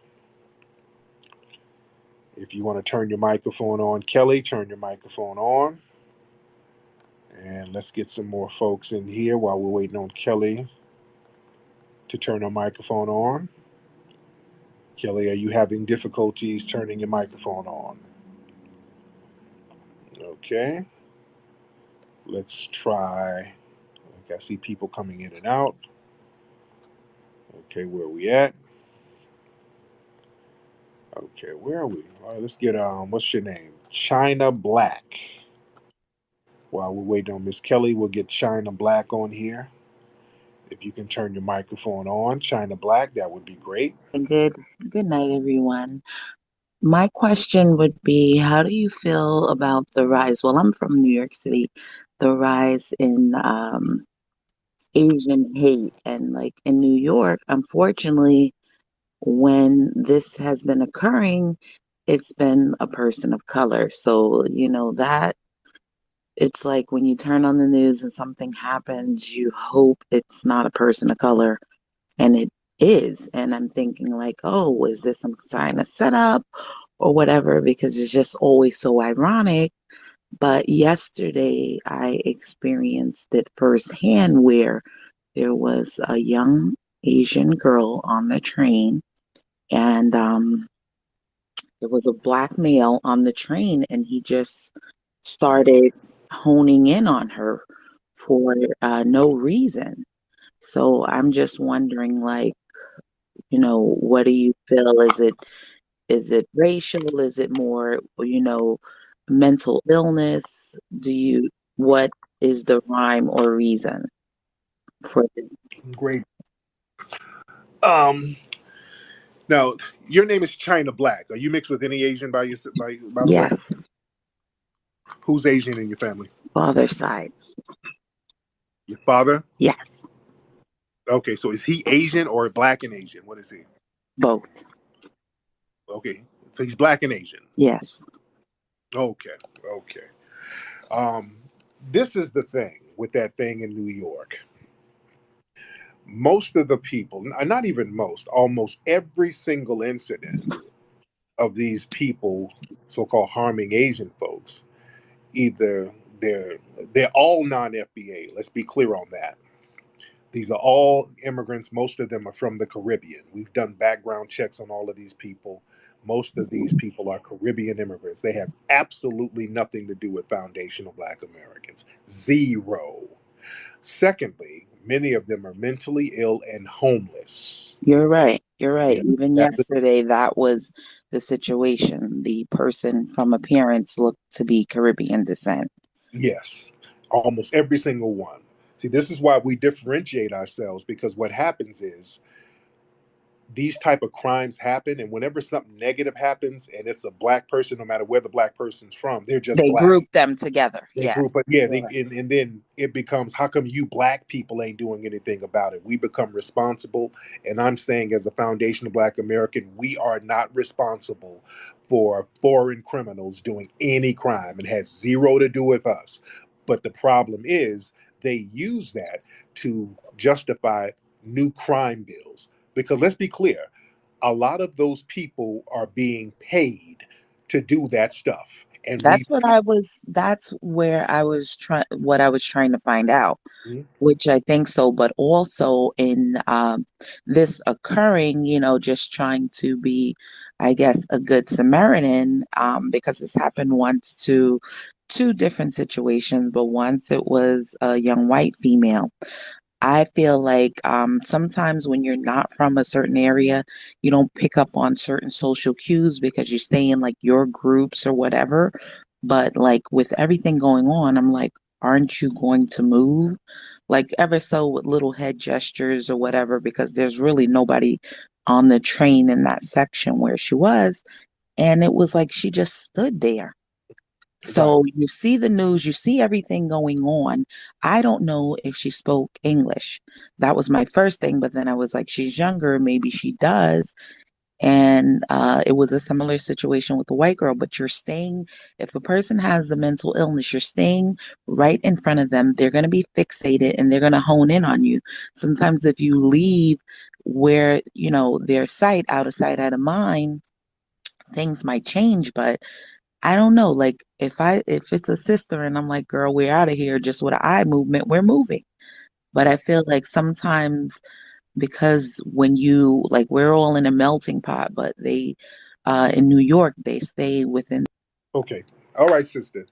If you want to turn your microphone on, Kelly, turn your microphone on. And let's get some more folks in here while we're waiting on Kelly to turn her microphone on. Kelly, are you having difficulties turning your microphone on? Okay, let's try. Okay, I see people coming in and out. Okay, where are we at? Okay, where are we? All right, let's get what's your name? China Black. While we're waiting on Miss Kelly, we'll get China Black on here. If you can turn your microphone on, China Black, that would be great. Good good night, everyone. My question would be, how do you feel about the rise? Well, I'm from New York City, the rise in Asian hate. And like in New York, unfortunately, when this has been occurring, it's been a person of color. So, that it's like when you turn on the news and something happens, you hope it's not a person of color, and it is. And I'm thinking like, oh, is this some kind of setup or whatever? Because it's just always so ironic. But yesterday I experienced it firsthand where there was a young Asian girl on the train, and there was a black male on the train, and he just started honing in on her for no reason. So I'm just wondering, like, what do you feel? Is it racial? Is it more, mental illness? What is the rhyme or reason for this? Great. Um, Now your name is China Black. Are you mixed with any Asian by the way? Yes, Who's Asian in your family? father side. Your father? Yes, Okay, so is he Asian or black and Asian? What is he? both. Okay, so he's black and Asian. Yes. Okay, okay. Um, this is the thing with that thing in New York. Most of the people, not even most, almost every single incident of these people, so-called harming Asian folks, either they're they're all non-FBA. Let's be clear on that. These are all immigrants. Most of them are from the Caribbean. We've done background checks on all of these people. Most of these people are Caribbean immigrants. They have absolutely nothing to do with foundational Black Americans. Zero. Secondly, Many of them are mentally ill and homeless. You're right. You're right. Yeah, Even that's yesterday, that was the situation. The person from appearance looked to be Caribbean descent. yes, almost every single one. See, this is why we differentiate ourselves, because what happens is these type of crimes happen, and whenever something negative happens and it's a black person, no matter where the black person's from, they're just They black. group them together. They Yes. group, but yeah, You're they right. and then it becomes, how come you black people ain't doing anything about it? We become responsible, and I'm saying, as a foundation of Black American, we are not responsible for foreign criminals doing any crime. It has zero to do with us. But the problem is they use that to justify new crime bills. Because let's be clear, a lot of those people are being paid to do that stuff, and we. That's where I was trying, what I was trying to find out, Mhm. which I think so, but also in this occurring, just trying to be, I guess, a good Samaritan, because this happened once to two different situations, but once it was a young white female. I feel like sometimes when you're not from a certain area, you don't pick up on certain social cues because you stay in like your groups or whatever. But like with everything going on, I'm like, aren't you going to move? Like ever so with little head gestures or whatever, because there's really nobody on the train in that section where she was. And it was like she just stood there. Right. So you see the news, you see everything going on. I don't know if she spoke English. That was my first thing, but then I was like, she's younger, maybe she does. And it was a similar situation with the white girl, but you're staying, if a person has a mental illness, you're staying right in front of them. They're going to be fixated and they're going to hone in on you. Sometimes if you leave where, their sight, out of sight, out of mind, things might change, but I don't know. Like if it's a sister and I'm like, girl, we're out of here, just with an eye movement, we're moving. But I feel like sometimes because when you like we're all in a melting pot, but they in New York they stay within. Okay. All right, sister.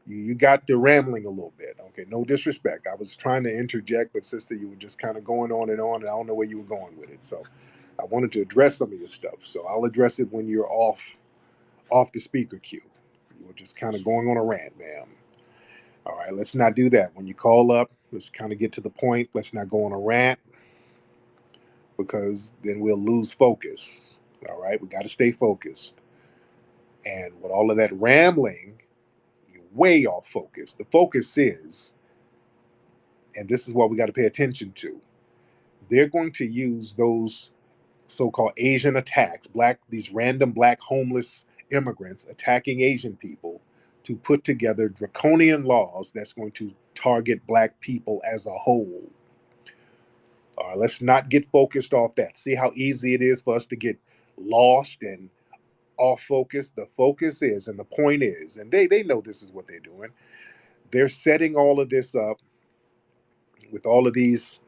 You got the rambling a little bit. Okay. No disrespect. I was trying to interject, but sister, you were just kind of going on, and I don't know where you were going with it. So I wanted to address some of your stuff. So I'll address it when you're off the speaker queue. You were just kind of going on a rant, ma'am. All right. Let's not do that. When you call up, let's kind of get to the point. Let's not go on a rant, because then we'll lose focus. All right. We got to stay focused. And with all of that rambling, you're way off focus. The focus is, and this is what we got to pay attention to, they're going to use those so-called Asian attacks, these random black homeless immigrants attacking Asian people, to put together draconian laws that's going to target black people as a whole. All right, let's not get focused off that. See how easy it is for us to get lost and off focus. The focus is, and the point is, and they know this is what they're doing. They're setting all of this up with all of these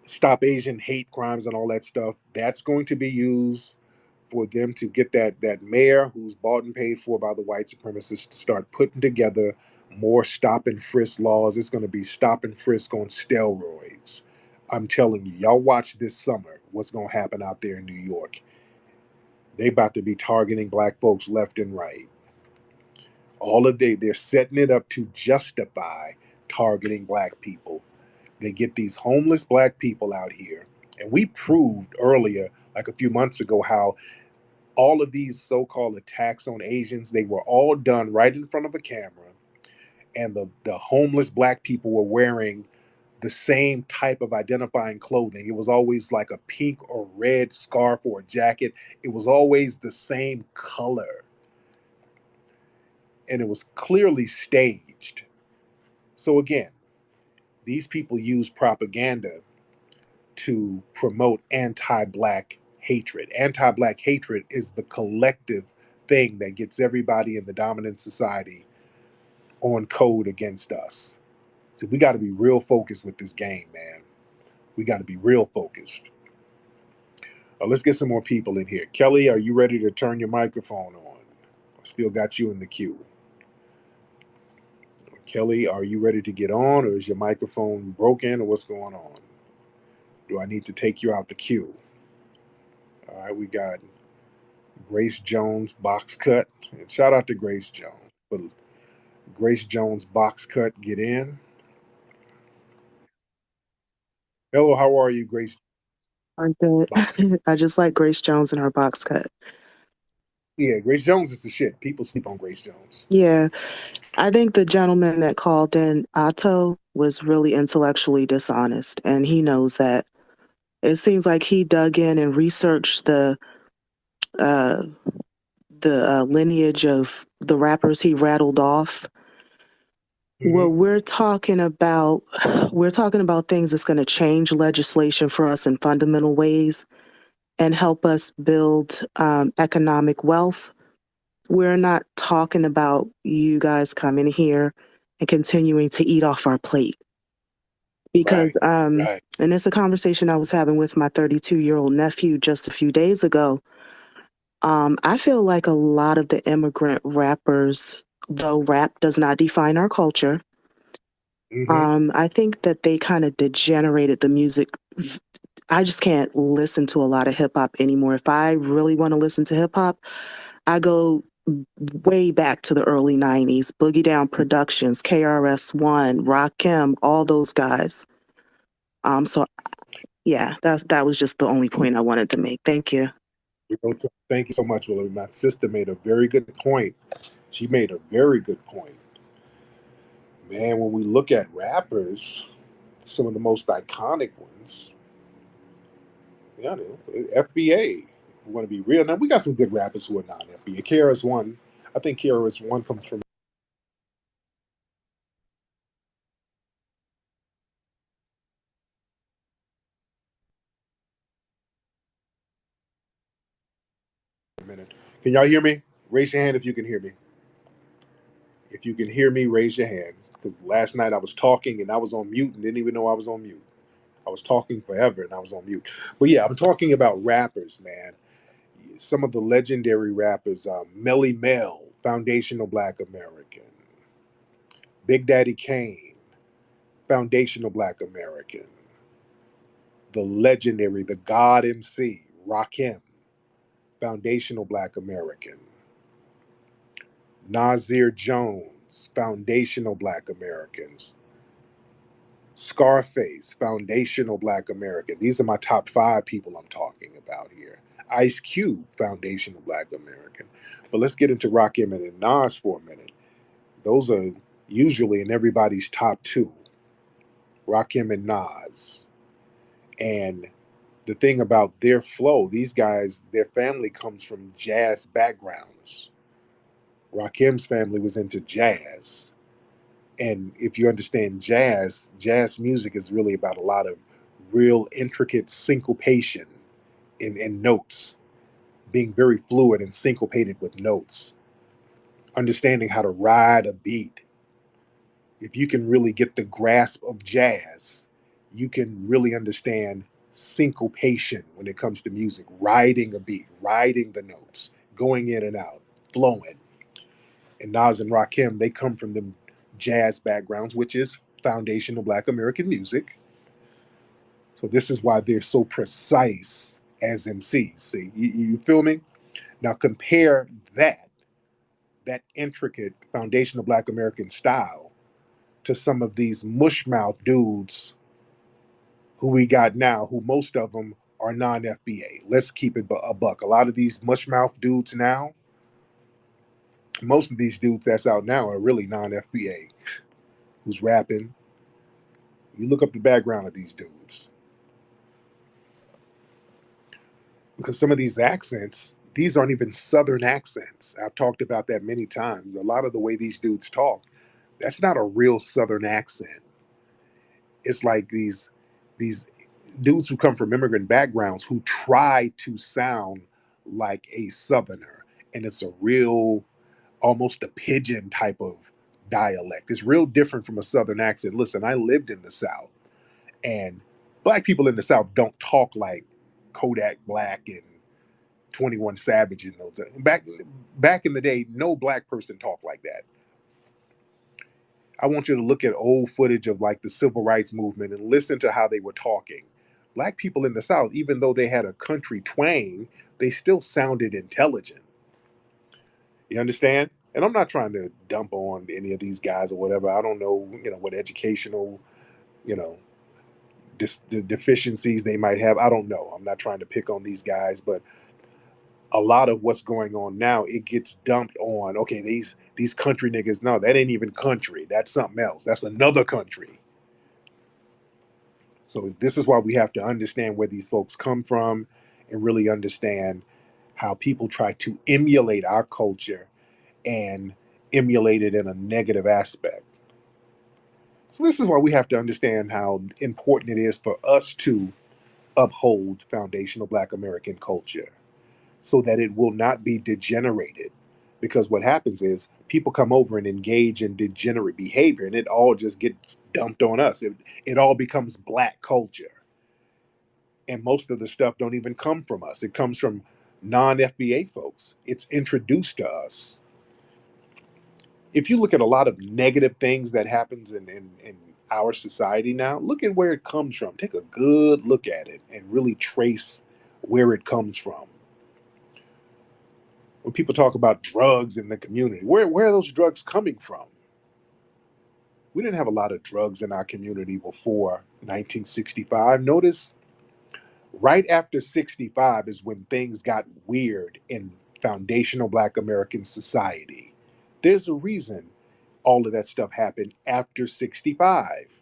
stop Asian hate crimes and all that stuff. That's going to be used for them to get that mayor who's bought and paid for by the white supremacists to start putting together more stop and frisk laws. It's going to be stop and frisk on steroids. I'm telling you, y'all watch this summer what's going to happen out there in New York. They about to be targeting black folks left and right. They're setting it up to justify targeting black people. They get these homeless black people out here. And we proved earlier, like a few months ago, how all of these so-called attacks on Asians, they were all done right in front of a camera. And the homeless black people were wearing the same type of identifying clothing. It was always like a pink or red scarf or a jacket. It was always the same color. And it was clearly staged. So again, these people use propaganda to promote anti-black hatred. Anti-black hatred is the collective thing that gets everybody in the dominant society on code against us. So we got to be real focused with this game, man. We got to be real focused. Let's get some more people in here. Kelly, are you ready to turn your microphone on? I still got you in the queue. Kelly, are you ready to get on, or is your microphone broken, or what's going on? Do I need to take you out the queue? All right, we got Grace Jones box cut. And shout out to Grace Jones. But Grace Jones box cut, get in. Hello, how are you, Grace Aren't good. box? I just like Grace Jones and her box cut. Yeah, Grace Jones is the shit. People sleep on Grace Jones. Yeah, I think the gentleman that called in, Otto, was really intellectually dishonest, and he knows that. It seems like he dug in and researched uh, the lineage of the rappers he rattled off. Well, Hmm. we're talking about things that's going to change legislation for us in fundamental ways and help us build economic wealth. We're not talking about you guys coming here and continuing to eat off our plate. Because, Right, right. and it's a conversation I was having with my 32-year-old nephew just a few days ago. I feel like a lot of the immigrant rappers, though rap does not define our culture, Hmm. I think that they kind of degenerated the music. I just can't listen to a lot of hip hop anymore. If I really want to listen to hip hop, I go way back to the early 90s, Boogie Down Productions, KRS-One, Rakim, all those guys. So yeah, that was just the only point I wanted to make. Thank you. Thank you so much, Willie. My sister made a very good point. She made a very good point. Man, when we look at rappers, some of the most iconic ones, yeah, FBA. We want to be real. Now, we got some good rappers who are not FBA. KRS-One, I think KRS-One comes from a minute. Can y'all hear me? Raise your hand if you can hear me. If you can hear me, raise your hand. Because last night I was talking and I was on mute and didn't even know I was on mute. I was talking forever and I was on mute. But yeah, I'm talking about rappers, man. Some of the legendary rappers, Melly Mel, foundational Black American, Big Daddy Kane, foundational Black American, the legendary, the God MC, Rakim, foundational Black American, Nasir Jones, foundational Black Americans, Scarface, foundational Black American. These are my top five people I'm talking about here. Ice Cube, foundational Black American. But let's get into Rakim and Nas for a minute. Those are usually in everybody's top two, Rakim and Nas. And the thing about their flow, these guys, their family comes from jazz backgrounds. Rakim's family was into jazz. And if you understand jazz music is really about a lot of real intricate syncopation in notes, being very fluid and syncopated with notes, understanding how to ride a beat. If you can really get the grasp of jazz, you can really understand syncopation when it comes to music, riding a beat, riding the notes, going in and out, flowing. And Nas and Rakim, they come from them jazz backgrounds, which is foundational Black American music. So this is why they're so precise as MCs. See, you feel me? Now compare that intricate foundational Black American style to some of these mushmouth dudes who we got now, who most of them are non-FBA. Let's keep it a buck. A lot of these mushmouth dudes now, most of these dudes that's out now are really non-FBA. Who's rapping? You look up the background of these dudes because some of these accents, these aren't even Southern accents. I've talked about that many times. A lot of the way these dudes talk, that's not a real Southern accent. It's like these dudes who come from immigrant backgrounds who try to sound like a Southerner, and it's a real, almost a pigeon type of dialect. It's real different from a Southern accent. Listen, I lived in the South, and Black people in the South don't talk like Kodak Black and 21 Savage and those. Back in the day, no Black person talked like that. I want you to look at old footage of like the civil rights movement and listen to how they were talking. Black people in the South, even though they had a country twang, they still sounded intelligent. You understand? And I'm not trying to dump on any of these guys or whatever. I don't know, what educational, you know, the deficiencies they might have. I don't know. I'm not trying to pick on these guys, but a lot of what's going on now, it gets dumped on. Okay, these country niggas. No, that ain't even country. That's something else. That's another country. So this is why we have to understand where these folks come from, and really understand how people try to emulate our culture and emulate it in a negative aspect. So this is why we have to understand how important it is for us to uphold foundational Black American culture so that it will not be degenerated. Because what happens is people come over and engage in degenerate behavior, and it all just gets dumped on us. It all becomes Black culture. And most of the stuff don't even come from us. It comes from non-FBA folks. It's introduced to us. If you look at a lot of negative things that happens in our society now, look at where it comes from. Take a good look at it and really trace where it comes from. When people talk about drugs in the community, where are those drugs coming from? We didn't have a lot of drugs in our community before 1965. Notice right after 65 is when things got weird in foundational Black American society. There's a reason all of that stuff happened after 65,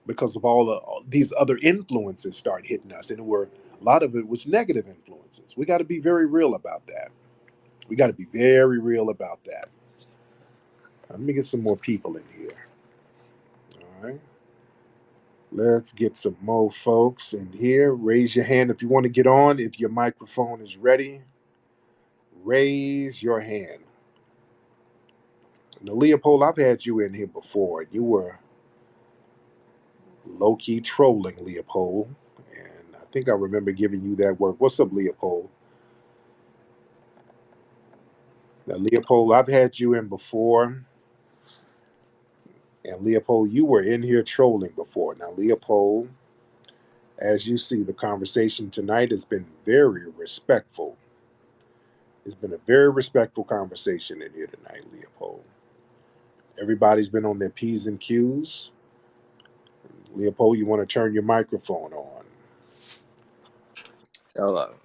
because of all these other influences start hitting us, and a lot of it was negative influences. We got to be very real about that. We got to be very real about that. Let me get some more people in here. All right. Let's get some more folks in here. Raise your hand if you want to get on. If your microphone is ready, raise your hand. Now, Leopold, I've had you in here before. You were low key trolling, Leopold. And I think I remember giving you that work. What's up, Leopold? Now, Leopold, I've had you in before. And Leopold, you were in here trolling before. Now, Leopold, as you see, the conversation tonight has been very respectful. It's been a very respectful conversation in here tonight, Leopold. Everybody's been on their P's and Q's. Leopold, you want to turn your microphone on. Hello.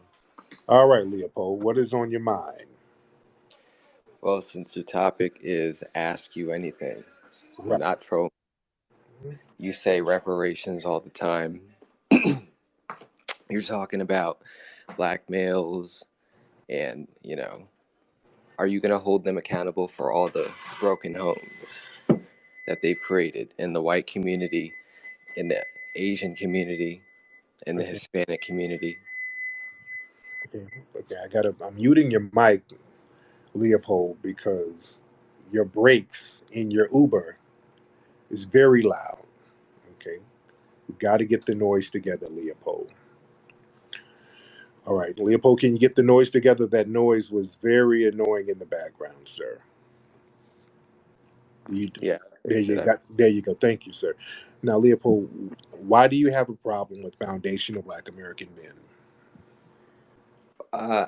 All right, Leopold, what is on your mind? Well, since the topic is ask you anything, Right. not troll, you say reparations all the time. You're talking about black males, and, are you going to hold them accountable for all the broken homes that they've created in the white community, in the Asian community, in the Okay. Hispanic community? Okay. Okay. I'm muting your mic, Leopold, because your brakes in your Uber is very loud. Okay. We got to get the noise together, Leopold. All right, Leopold, can you get the noise together? That noise was very annoying in the background, sir. You, Yeah, there fix you it up. got. There you go. Thank you, sir. Now, Leopold, why do you have a problem with foundational Black American men?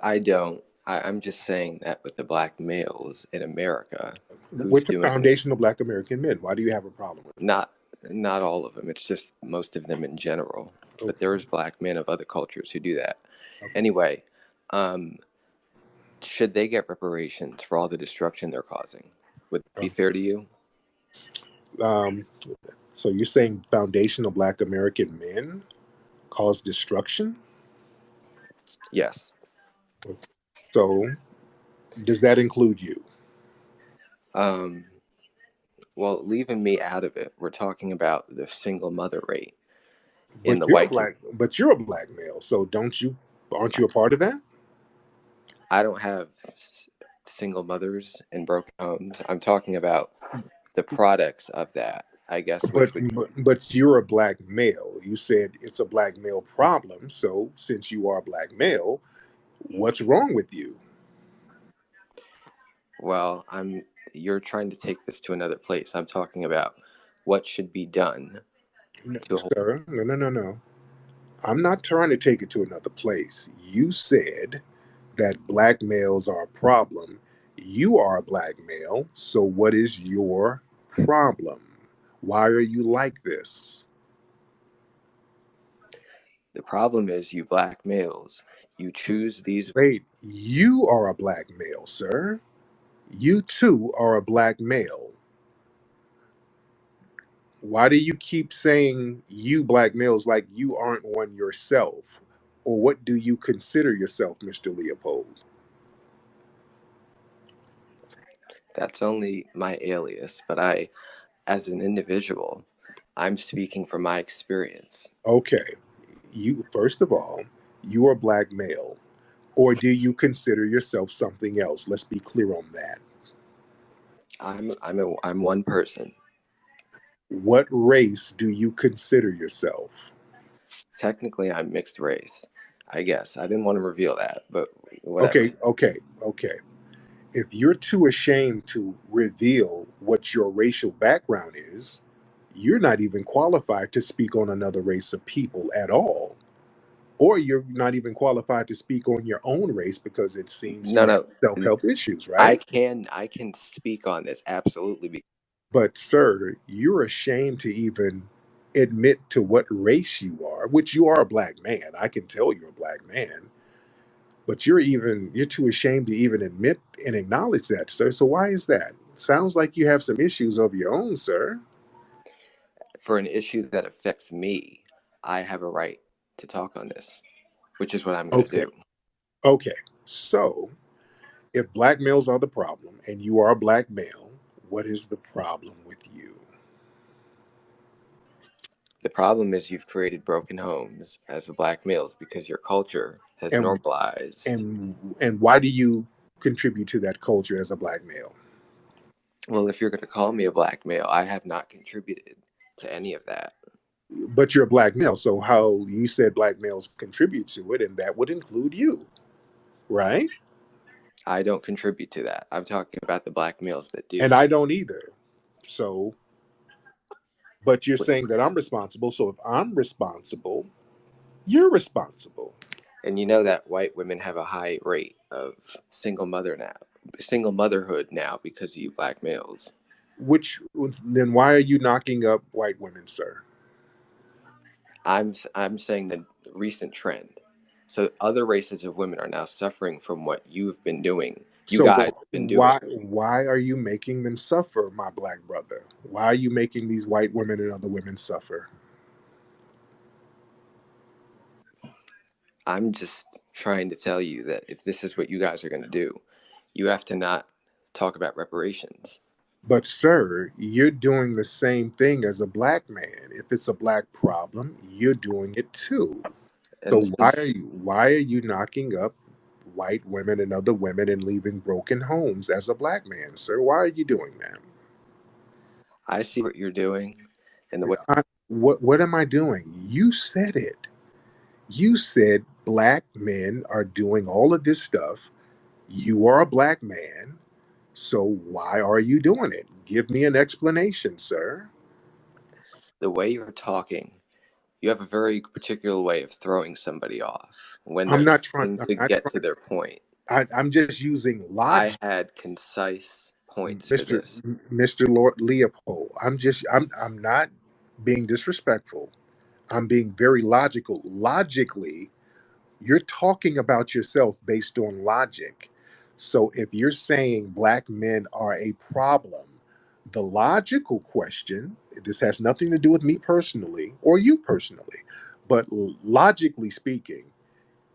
I don't. I'm just saying that with the black males in America, who's With doing it? foundational Black American men, why do you have a problem with Not not all of them. It's just most of them in general. it? But Okay, there's black men of other cultures who do that. okay. Anyway, um, should they get reparations for all the destruction they're causing? Would that be fair to you? Um, so you're saying foundational Black American men cause destruction? Yes. So does that include you? Um, well, leaving me out of it, we're talking about the single mother rate in But the you're a white black. community. But you're a black male. So don't you? Aren't you a part of that? I don't have single mothers in broken homes. I'm talking about the products of that, I guess, But which would but you're a black male. You said it's a black male problem. So since you are a black male, what's wrong with you? well, I'm you're trying to take this to another place. I'm talking about what should be done No, to hold. sir, no, no, no, no. I'm not trying to take it to another place. You said that black males are a problem. You are a black male, so what is your problem? Why are you like this? The problem is, you black males, you choose these. Wait, you are a black male, sir. You too are a black male. Why do you keep saying you black males like you aren't one yourself? Or what do you consider yourself, Mr. Leopold? That's only my alias, but I, as an individual, I'm speaking from my experience. Okay, you first of all, you are a black male. Or do you consider yourself something else? Let's be clear on that. I'm one person. What race do you consider yourself? Technically, I'm mixed race. I guess I didn't want to reveal that, but whatever. Okay, okay, okay. If you're too ashamed to reveal what your racial background is, you're not even qualified to speak on another race of people at all. Or you're not even qualified to speak on your own race because it seems No, you have no, self help issues, I right? can speak on this absolutely. But, sir, you're ashamed to even admit to what race you are, which you are a black man. I can tell you're a black man. But you're too ashamed to even admit and acknowledge that, sir. So why is that? Sounds like you have some issues of your own, sir. For an issue that affects me, I have a right to talk on this, which is what I'm going to Okay. do. Okay. So if black males are the problem and you are a black male, what is the problem with you? The problem is you've created broken homes as black males because your culture has And normalized. and why do you contribute to that culture as a black male? Well, if you're going to call me a black male, I have not contributed to any of that. But you're a black male, so how you said black males contribute to it, and that would include you, right? I don't contribute to that. I'm talking about the black males that do. And I don't either. So, but you're saying that I'm responsible. So if I'm responsible, you're responsible. And you know that white women have a high rate of single motherhood now because of you black males. Which then why are you knocking up white women, sir? I'm saying the recent trend. So other races of women are now suffering from what you've been doing. You So guys have been doing. why are you making them suffer, my black brother? Why are you making these white women and other women suffer? I'm just trying to tell you that if this is what you guys are going to do, you have to not talk about reparations. But sir, you're doing the same thing as a black man. If it's a black problem, you're doing it too. And So this is, why are you knocking up white women and other women and leaving broken homes as a black man, sir? Why are you doing that? I see what you're doing and the way. What am I doing? You said it. You said black men are doing all of this stuff. You are a black man. So why are you doing it? Give me an explanation, sir. The way you're talking, you have a very particular way of throwing somebody off when I'm they're not trying. trying I'm to not get to trying. their point. I'm just using I logic, had concise points for Mister this. Mister Lord Leopold. I'm not being disrespectful. I'm being very logical. Logically, you're talking about yourself based on logic. So if you're saying black men are a problem, the logical question, this has nothing to do with me personally or you personally, but logically speaking,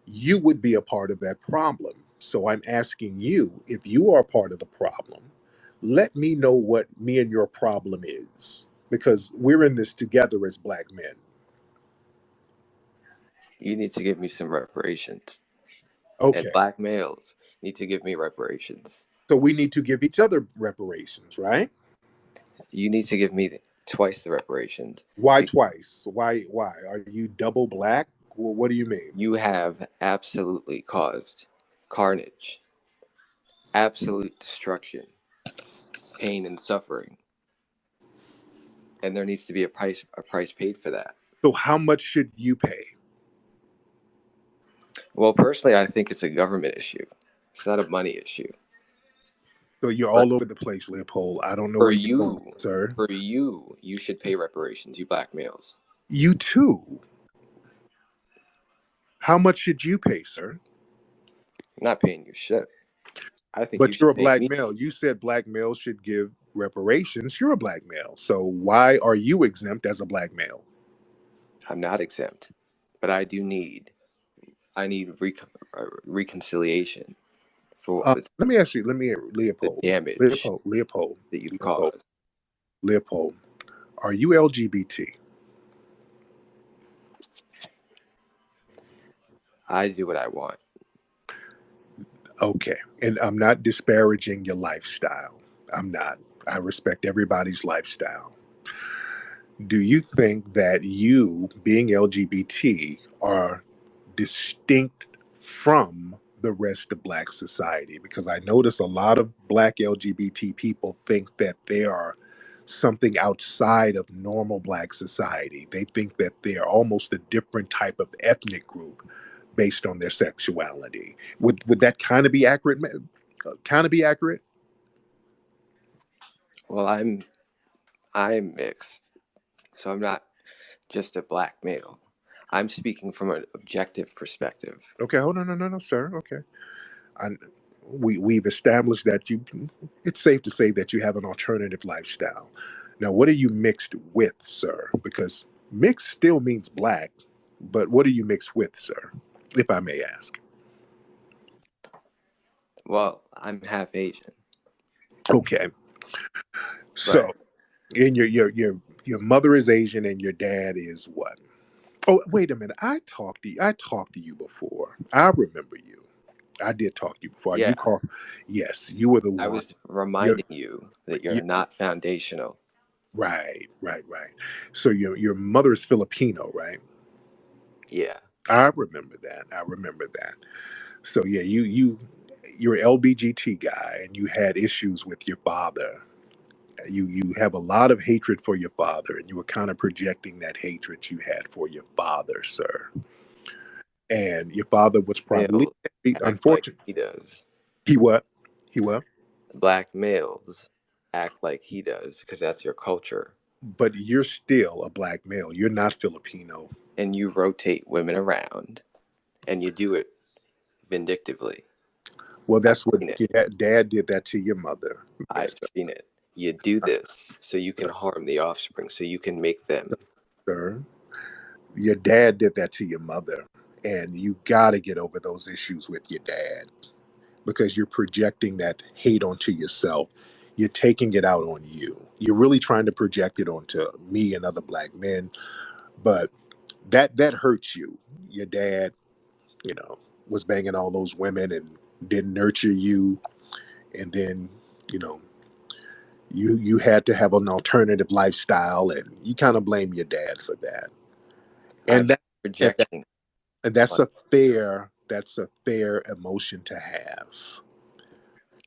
you would be a part of that problem. So I'm asking you, if you are part of the problem, let me know what me and your problem is because we're in this together as black men. You need to give me some reparations. And Okay. black males need to give me reparations. So we need to give each other reparations, right? You need to give me twice the reparations. Why Because twice? Why? Are you double black? Well, what do you mean? you have absolutely caused carnage, absolute destruction pain and suffering, and there needs to be a price paid for that. So how much should you pay? Well, personally, I think it's a government issue. It's not a money issue. So you're But all over the place, Leopold. I don't know for where you're going, you, sir. you should pay reparations. You black males. You too. How much should you pay, sir? I'm not paying you shit. I think you But you're a should pay black me. male. You said black males should give reparations. You're a black male. So why are you exempt as a black male? I'm not exempt, but I need reconciliation for Let me ask you, the Leopold, damage Leopold, Leopold, that you've Leopold, caused. Leopold. Are you LGBT? I do what I want. Okay. And I'm not disparaging your lifestyle. I'm not. I respect everybody's lifestyle. Do you think that you, being LGBT, are distinct from the rest of Black society? Because I notice a lot of Black LGBT people think that they are something outside of normal Black society. They think that they are almost a different type of ethnic group based on their sexuality. Would that kind of be accurate? Kind of be accurate? Well, I'm mixed, so I'm not just a black male. I'm speaking from an objective perspective. Okay, hold on, no, sir. Okay. I, we've established that you, it's safe to say that you have an alternative lifestyle. Now, what are you mixed with, sir? Because mixed still means black, but what are you mixed with, sir? If I may ask. Well, I'm half Asian, Okay, but so and your mother is Asian and your dad is what? Oh, wait a minute. I talked to you before. I remember you. I did talk to you before. yeah, You call, yes, you were the I one. was You're, reminding you that you you're not foundational. right. So your mother is Filipino, right? Yeah, I remember that. I remember that. So yeah, you're an LBGT guy, and you had issues with your father. You have a lot of hatred for your father, and you were kind of projecting that hatred you had for your father, sir. And your father was probably, males act like unfortunate. he does. He what? He what? Black males act like he does because that's your culture, But you're still a black male. You're not Filipino. and you rotate women around, and you do it vindictively. Well, I've that's what seen it. your dad did that to your mother. I've Yes, seen it. You do uh, this so you can harm the offspring, so you can make them. sir. Your dad did that to your mother, and you got to get over those issues with your dad because you're projecting that hate onto yourself. You're taking it out on you. You're really trying to project it onto me and other black men, but that hurts you. Your dad, you know, was banging all those women and didn't nurture you, and then you know you had to have an alternative lifestyle, and you kind of blame your dad for that. I'm And that and that projecting and that's on a fair emotion to have.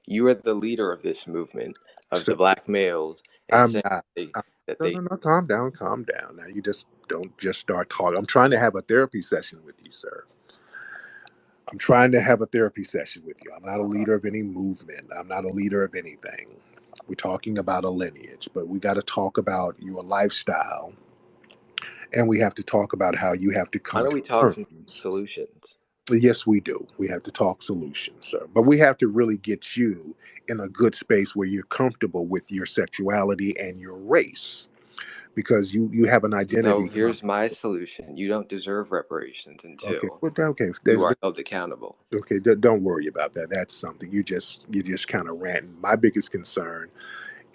you are the leader of this movement of So the black males and I'm saying not. they, I'm, that no, they no, no. Calm down, calm down. Now you just don't just start talking. I'm trying to have a therapy session with you, sir. I'm trying to have a therapy session with you. I'm not a leader of any movement. I'm not a leader of anything. We're talking about a lineage, but we got to talk about your lifestyle, and we have to talk about how you have to why come don't to we talk some terms. solutions? Yes, we do. We have to talk solutions, sir. But we have to really get you in a good space where you're comfortable with your sexuality and your race, because you have an So identity here's conflict. my solution. You don't deserve reparations Okay, until well, okay, you are held accountable. okay. Don't worry about that. That's something you just kind of ranting. My biggest concern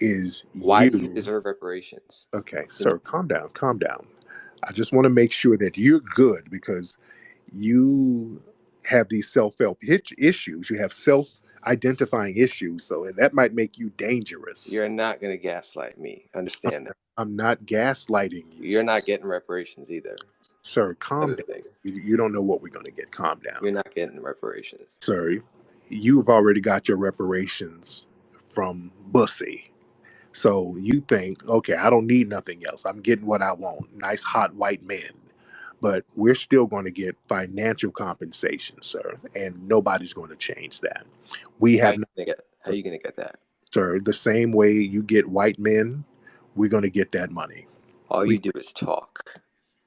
is Why do you you. deserve reparations? Okay, Since sir, calm down, calm down. I just want to make sure that you're good because you have these self-help issues. You have self-identifying issues, so that might make you dangerous. you're not going to gaslight me. Understand that. I'm not gaslighting you, You're not getting reparations either. sir. Calm Another down. thing. You don't know what we're going to get. Calm down, You're not getting reparations. sir. You've already got your reparations from Bussy. So you think, okay, I don't need nothing else. I'm getting what I want. Nice hot white men. But we're still going to get financial compensation, sir, and nobody's going to change that. We have not, How you gonna get that? sir, the same way you get white men, we're going to get that money. All We you do is talk.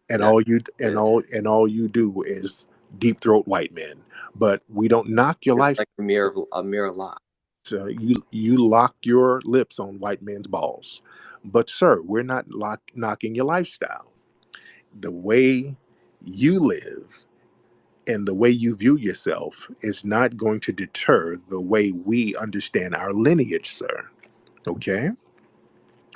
and Not all you live. and all you do is deep throat white men. But we don't knock your Just life. like a mere lie. Sir, you lock your lips on white men's balls. But sir, we're not knocking your lifestyle. The way you live and the way you view yourself is not going to deter the way we understand our lineage, sir. Okay?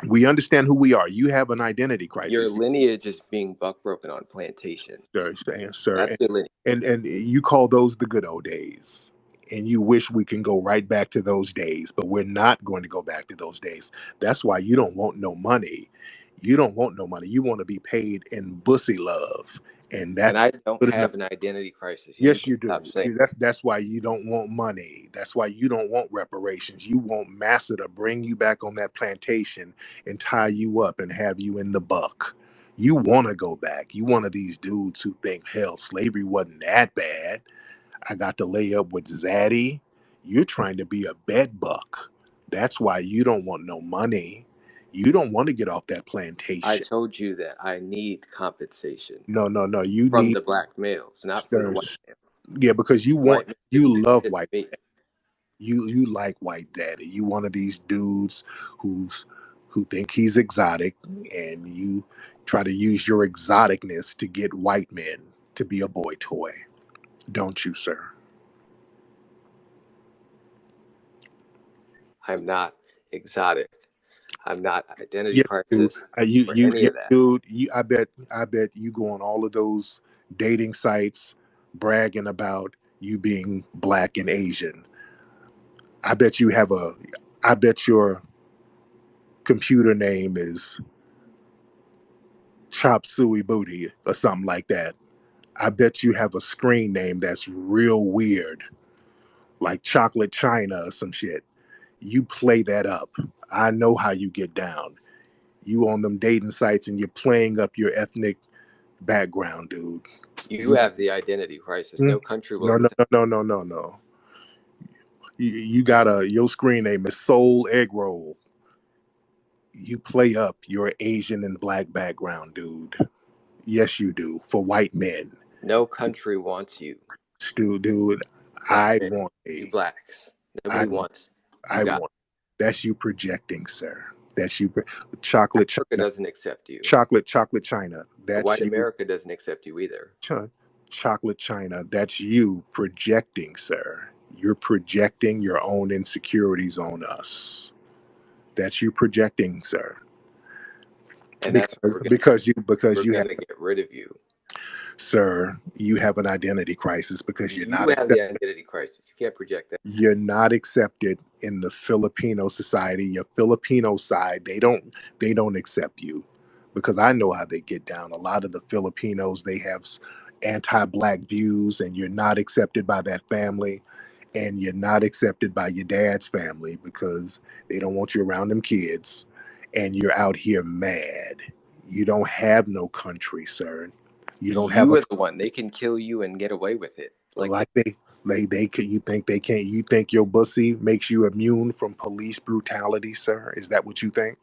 We understand who we are. You have an identity Your crisis, lineage is being buck broken on plantations. sir, That's your lineage. and you call those the good old days. And you wish we can go right back to those days, but we're not going to go back to those days. That's why you don't want no money. You don't want no money. You want to be paid in bussy love, and And that's I don't good enough. have an identity crisis. You need Yes, to you do. stop saying That's why you don't want money. That's why you don't want reparations. You want Massa to bring you back on that plantation and tie you up and have you in the buck. You want to go back. You one of these dudes who think hell, slavery wasn't that bad. I got to lay up with Zaddy. You're trying to be a bed buck. That's why you don't want no money. You don't want to get off that I plantation. told you that I need compensation No, no, no. You from need, the black males, not from the sir, white male. yeah, because The white man you didn't love exist white. to me. You like white daddy. You one of these dudes who's who think he's exotic, and you try to use your exoticness to get white men to be a boy toy, don't you, sir? I'm not exotic. I'm not identity Yes, dude. crisis or any Yeah, of that. dude. I bet you go on all of those dating sites bragging about you being black and Asian. I bet you have a. I bet your computer name is Chop Suey Booty or something like that. I bet you have a screen name that's real weird, like Chocolate China or some shit. You play that up. I know how you get down. You on them dating sites and you're playing up your ethnic background, dude. You You, have the identity crisis. hmm? No country will No, no, accept. no, no, no, no, no. You got your screen name is Soul Egg Roll. You play up your Asian and black background, dude. Yes, you do. For white men, No country wants you, dude. black I men. want You a. blacks. I Nobody wants. You I got. want. That's you projecting, sir. That's you. Chocolate Africa China. doesn't accept you. Chocolate China. White That's you. America doesn't accept you either. Ch- Chocolate China. That's you projecting, sir. You're projecting your own insecurities on us. That's you projecting, sir. And that's what Because we're you have, gonna get rid of you. sir, you have an identity crisis because You have the identity crisis. You can't project that. you're not accepted in the Filipino society. Your Filipino side, they don't accept you because I know how they get down. A lot of the Filipinos, they have anti-black views, and you're not accepted by that family, and you're not accepted by your dad's family because they don't want you around them kids, and you're out here mad. You don't have no country, sir. You don't have You a are the one. They can kill you and get away with it. Like like they could. You think they can't? You think your bussy makes you immune from police brutality, sir? Is that what you think?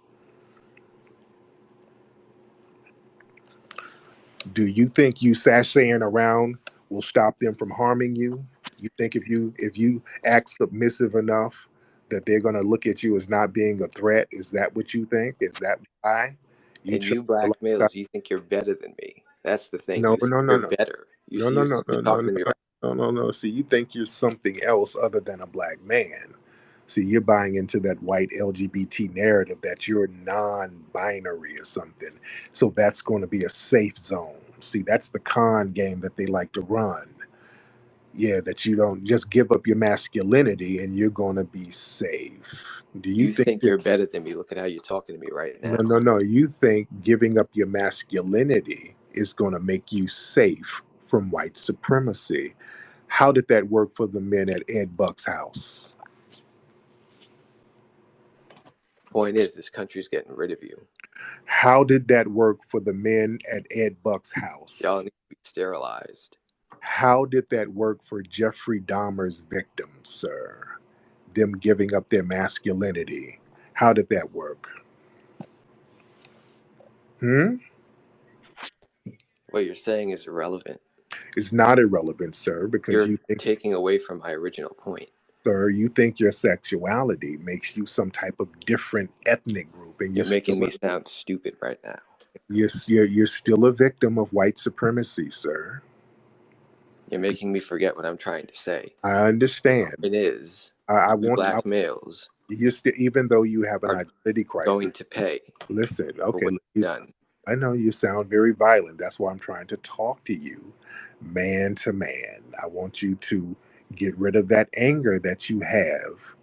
Do you think you sashaying around will stop them from harming you? You think if you act submissive enough that they're gonna look at you as not being a threat? Is that what you think? Is that why you and chose you the black lifestyle? males, you think you're better than me. That's the thing. No, You think no, no, you're no. better. No, no, no, You're no, no, talking no, to me no, right. no, no, no. See, you think you're something else other than a black man. See, you're buying into that white LGBT narrative that you're non-binary or something. So that's going to be a safe zone. See, that's the con game that they like to run. Yeah, that you don't just give up your masculinity and you're going to be safe. Do you You think think you're better than me. Look at how you're talking to me right no, now. no, no. You think giving up your masculinity is going to make you safe from white supremacy. How did that work for the men at Ed Buck's house? point is, this country's getting rid of you. How did that work for the men at Ed Buck's Y'all house? need to be sterilized. How did that work for Jeffrey Dahmer's victims, sir? Them giving up their masculinity. How did that work? Hmm? What you're saying is irrelevant. It's not irrelevant, sir, because You're you think, taking away from my original point. sir, you think your sexuality makes you some type of different ethnic group, and You're making me sound stupid right now. you're still a victim of white supremacy, sir. You're making me forget what I'm trying to say. I understand. It is, I you want black males you still, even though you have an are identity crisis. going to pay Listen, for okay, what you've done. I know you sound very violent. That's why I'm trying to talk to you, man to man. I want you to get rid of that anger that you have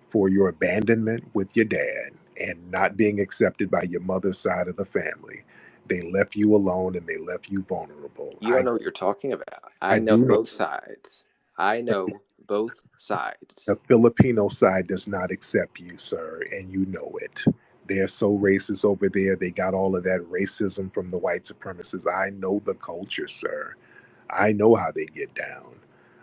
for your abandonment with your dad and not being accepted by your mother's side of the family. They left you alone and they left you vulnerable. You don't know what you're talking about. I I know do know both sides. I know both sides. the Filipino side does not accept you, sir, and you know it. They're so racist over there. They got all of that racism from the white supremacists. I know the culture, sir. I know how they get down.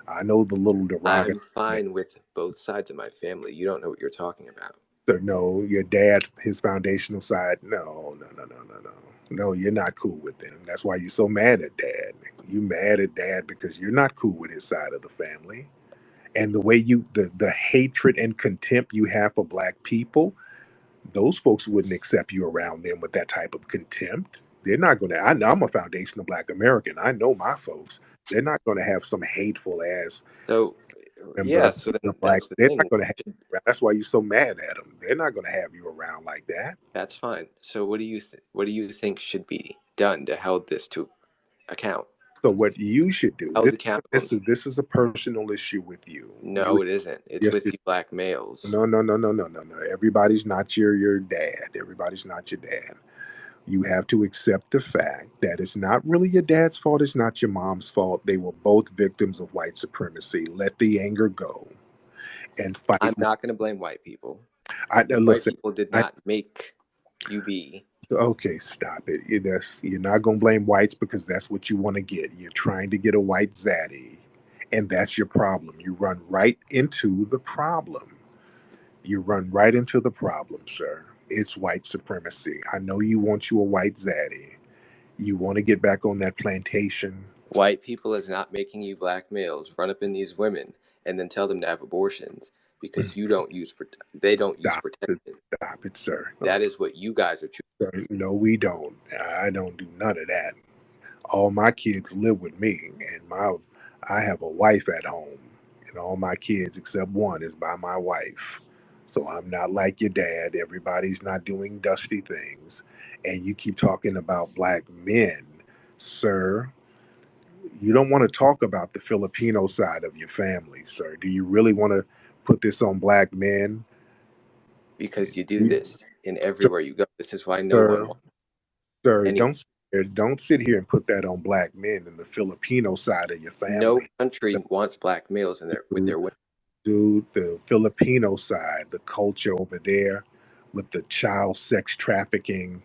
I know the little I'm derogatory. fine with both sides of my family. You don't know what you're talking about. Sir, no, your dad, his foundational side. No, no, no, no, no, no. No, you're not cool with them. That's why you're so mad at dad. You mad at dad because you're not cool with his side of the family. And the way the hatred and contempt you have for black people, those folks wouldn't accept you around them with that type of contempt. They're not going to. I know I'm a foundational black American. I know my folks. They're not going to have some hateful ass So, member yeah, of so the then black. that's the They're not thing. going to have you around. That's why you're so mad at them. They're not going to have you around like that. That's fine. So what do you think should be done to hold this to account? So what you should do. Held accountable. This is a personal issue with you. No, it isn't. It's Yes. with you black males. No, no, no, no, no, no, no. Everybody's not your dad. Everybody's not your dad. You have to accept the fact that it's not really your dad's fault. It's not your mom's fault. They were both victims of white supremacy. Let the anger go and fight. I'm not going to blame white people. White Listen. people did I not make you be. Okay, stop it. You're not gonna blame whites because that's what you want to get. You're trying to get a white zaddy, and that's your problem. You run right into the problem. You run right into the problem, sir. It's white supremacy. I know you want you a white zaddy. You want to get back on that plantation. White people is not making you black males run up in these women and then tell them to have abortions because they don't use Stop it, protection. stop it, sir. That is what you guys are choosing. Sir, no, we don't. I don't do none of that. All my kids live with me, and I have a wife at home, and all my kids except one is by my wife. So I'm not like your dad. Everybody's not doing dusty things, and you keep talking about black men, sir. You don't want to talk about the Filipino side of your family, sir. Do you really want to put this on black men? Because you do You- this in everywhere you go. This is why no one Sir, wants sir, any. don't sit here and put that on black men and the Filipino side of your No family. country wants black males in with Dude, their women. dude, the Filipino side, the culture over there with the child sex trafficking.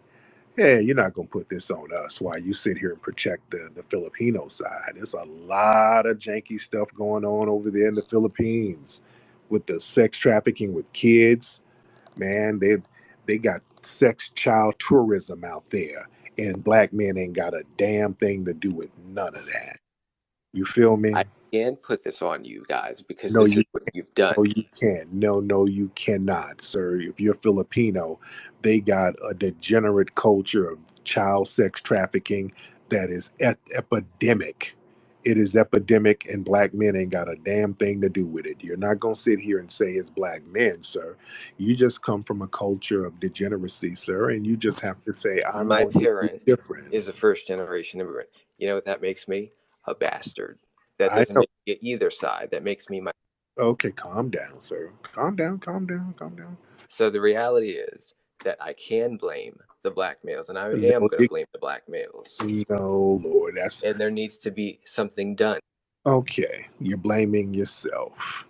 Yeah, you're not gonna put this on us while you sit here and protect the Filipino side. There's a lot of janky stuff going on over there in the Philippines with the sex trafficking with kids. Man, they got sex child tourism out there, and black men ain't got a damn thing to do with none of that. You feel me? I can put this on you guys because No, this you is what you've done. no, you can't. No, no, you cannot, sir. If you're Filipino, they got a degenerate culture of child sex trafficking that is epidemic. It is epidemic, and black men ain't got a damn thing to do with it. You're not gonna sit here and say it's black men, sir. You just come from a culture of degeneracy, sir, and you just have to say, I'm My going to do parent different. is a first generation immigrant. You know what that makes me? A bastard. That I doesn't know. make me either side. That makes me my. Okay, calm down, sir. Calm down, calm down, calm down. So the reality is that I can blame the black males, and I am No, going to blame the black males. no, Lord, that's And there needs to be something done. okay. You're blaming yourself.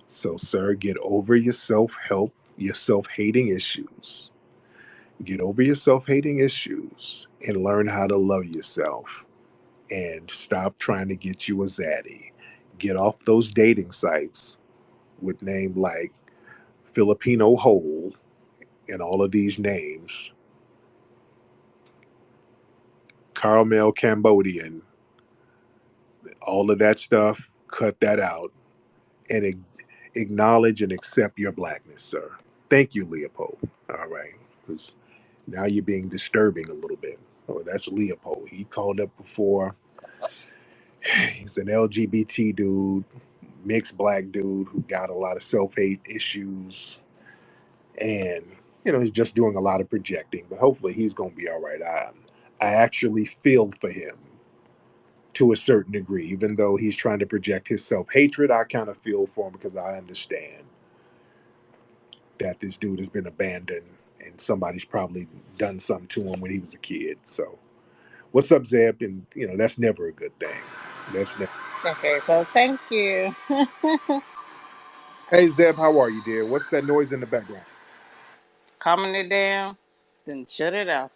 So, sir, get over your self help. your self hating issues. Get over your self hating issues and learn how to love yourself and stop trying to get you a zaddy. Get off those dating sites with name like Filipino Hole and all of these names, Caramel Cambodian, all of that stuff. Cut that out and acknowledge and accept your blackness, sir. Thank you, Leopold. All right, because now you're being disturbing a little bit. Oh, that's Leopold. He called up before. He's an LGBT dude, mixed black dude who got a lot of self hate issues, and he's just doing a lot of projecting. But hopefully, he's gonna be all right. I actually feel for him to a certain degree, even though he's trying to project his self hatred. I kind of feel for him because I understand that this dude has been abandoned and somebody's probably done something to him when he was a kid. So, what's up, Zeb? And that's never a good thing. That's never. Okay, so thank you. Hey, Zeb, how are you, dear? What's that noise in the background? Calming it down, then shut it off.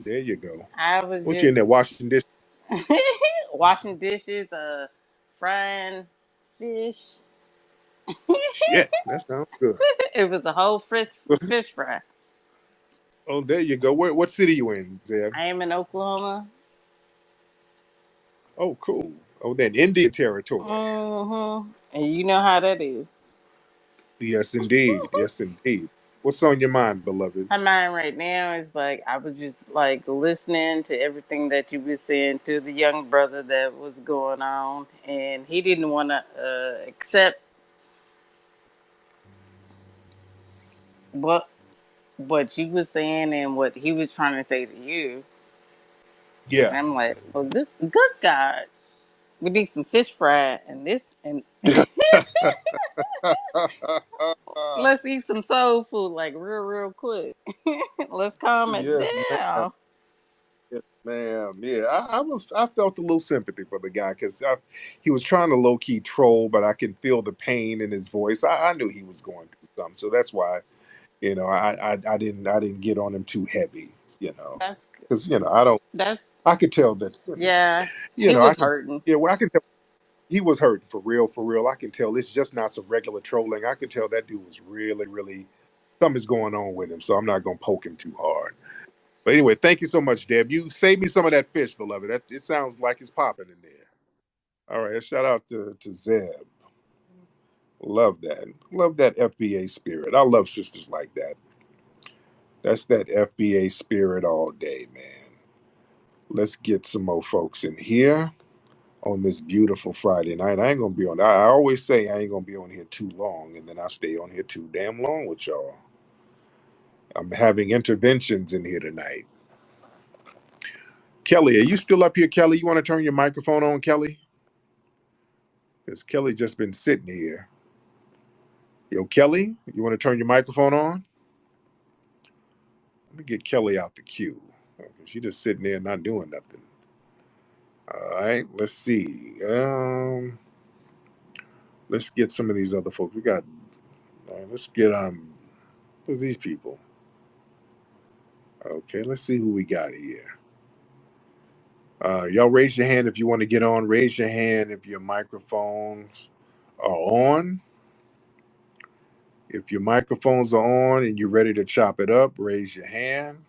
There you go. I was What you in there just washing dishes? washing dishes, frying fish. Shit, that sounds good. It was a whole fish fry. Oh, there you go. What city you in, Zeb? I am in Oklahoma. Oh, cool. Oh, then Indian territory. And you know how that is. Yes, indeed. Yes, indeed. What's on your mind, beloved? My mind right now is like I was just like listening to everything that you were saying to the young brother that was going on, and he didn't want to accept what what you was saying and what he was trying to say to you. And Yeah. I'm like, well, good God, we need some fish fry and this, and let's eat some soul food like real quick. Let's calm it Yes, ma'am. down. Yes, ma'am. Yeah, I felt a little sympathy for the guy because he was trying to low key troll, but I can feel the pain in his voice. I knew he was going through something, so that's why I didn't get on him too heavy, That's because I don't. that's I could tell that yeah. He I was can. hurting. Yeah, well, I can tell he was hurting for real, for real. I can tell it's just not some regular trolling. I could tell that dude was really, really something's going on with him. So I'm not gonna poke him too hard. But anyway, thank you so much, Deb. You saved me some of that fish, beloved. That it sounds like it's popping in there. All right, shout out to Zeb. Love that. Love that FBA spirit. I love sisters like that. That's that FBA spirit all day, man. Let's get some more folks in here on this beautiful Friday night. I ain't gonna be on. I always say I ain't gonna be on here too long, and then I stay on here too damn long with y'all. I'm having interventions in here tonight. Kelly, are you still up here, Kelly? You want to turn your microphone on, Kelly? Because Kelly just been sitting here. Yo, Kelly, you want to turn your microphone on? Let me get Kelly out the queue. Okay, she just sitting there not doing nothing. All right, let's see. Let's get some of these other folks. We got. Let's get who's these people? Okay, let's see who we got here. Y'all raise your hand if you want to get on. Raise your hand if your microphones are on. If your microphones are on and you're ready to chop it up, raise your hand.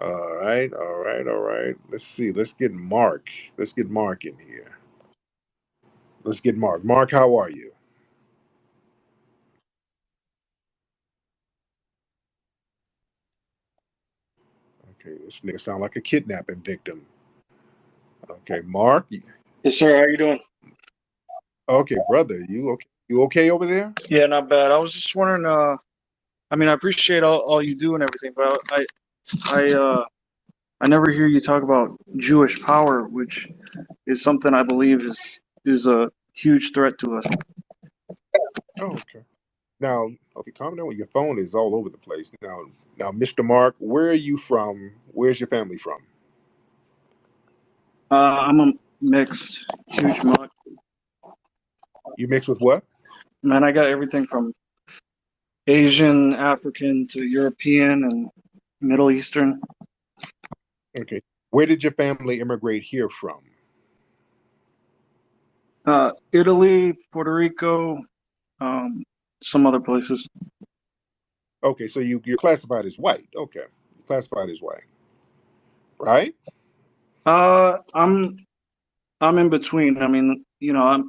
All right, all right, all right. Let's see. Let's get Mark. Let's get Mark in here. Let's get Mark. Mark, how are you? Okay, this nigga sound like a kidnapping victim. Okay, Mark. Yes, sir. How you doing? Okay, brother. You okay? You okay over there? Yeah, not bad. I was just wondering. I mean, I appreciate all you do and everything, but I never hear you talk about Jewish power, which is something I believe is a huge threat to us. Oh, okay. Now, okay, calm down. Your phone is all over the place. Now, Mr. Mark, where are you from? Where's your family from? I'm a mixed, huge muck. You mixed with what? Man, I got everything from Asian, African to European and Middle Eastern. Okay. Where did your family immigrate here from? Italy, Puerto Rico, um, some other places. Okay, so you're classified as white. Okay. Classified as white. Right? I'm in between. I mean, you know,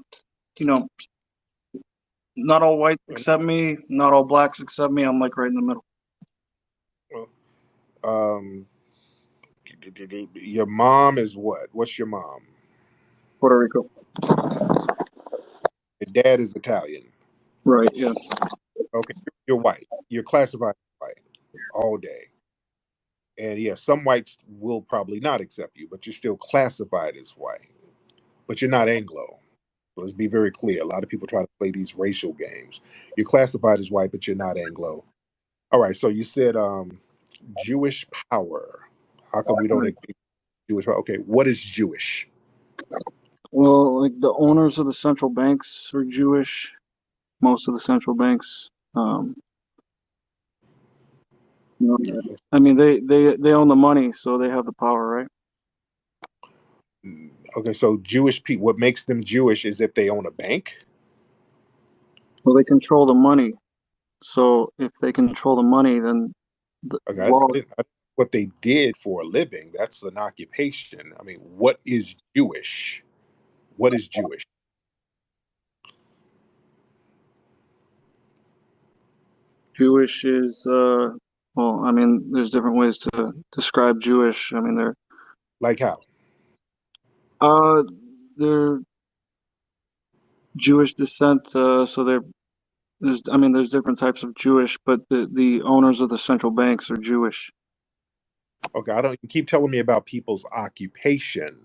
not all whites accept me, not all blacks accept me. I'm like right in the middle. Um, your mom is what? What's your mom? Puerto Rico. Your dad is Italian. Right, yeah. Okay, you're white. You're classified as white all day. And yeah, some whites will probably not accept you, but you're still classified as white. But you're not Anglo. So let's be very clear. A lot of people try to play these racial games. You're classified as white, but you're not Anglo. All right. So you said Jewish power. How come we don't Right. include Jewish power? Okay. What is Jewish? Well, like the owners of the central banks are Jewish. Most of the central banks. You know, I mean, they own the money, so they have the power, right? Okay. So Jewish people, what makes them Jewish is if they own a bank. Well, they control the money. So if they control the money, then the Okay. law. What they did for a living, that's an occupation. I mean, what is Jewish? What is Jewish? Jewish is well, I mean, there's different ways to describe Jewish. I mean, Like how? uh they're Jewish descent, so there's different types of Jewish, but the owners of the central banks are Jewish. Okay, I don't you keep telling me about people's occupation.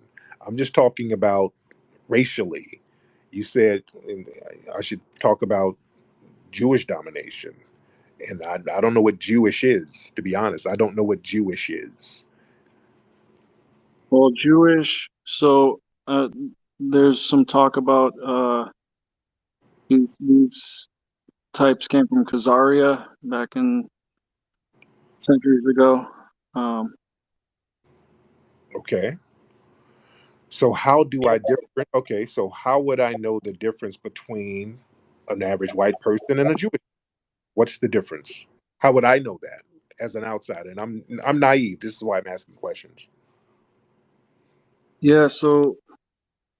I'm just talking about racially. You said I should talk about Jewish domination. And I don't know what Jewish is, to be honest. I don't know what Jewish is. Well, Jewish, so there's some talk about these types came from Khazaria back in centuries ago. Um, Okay. So how do I different? Okay, so how would I know the difference between an average white person and a Jewish? What's the difference? How would I know that as an outsider? And I'm naive. This is why I'm asking questions. yeah, so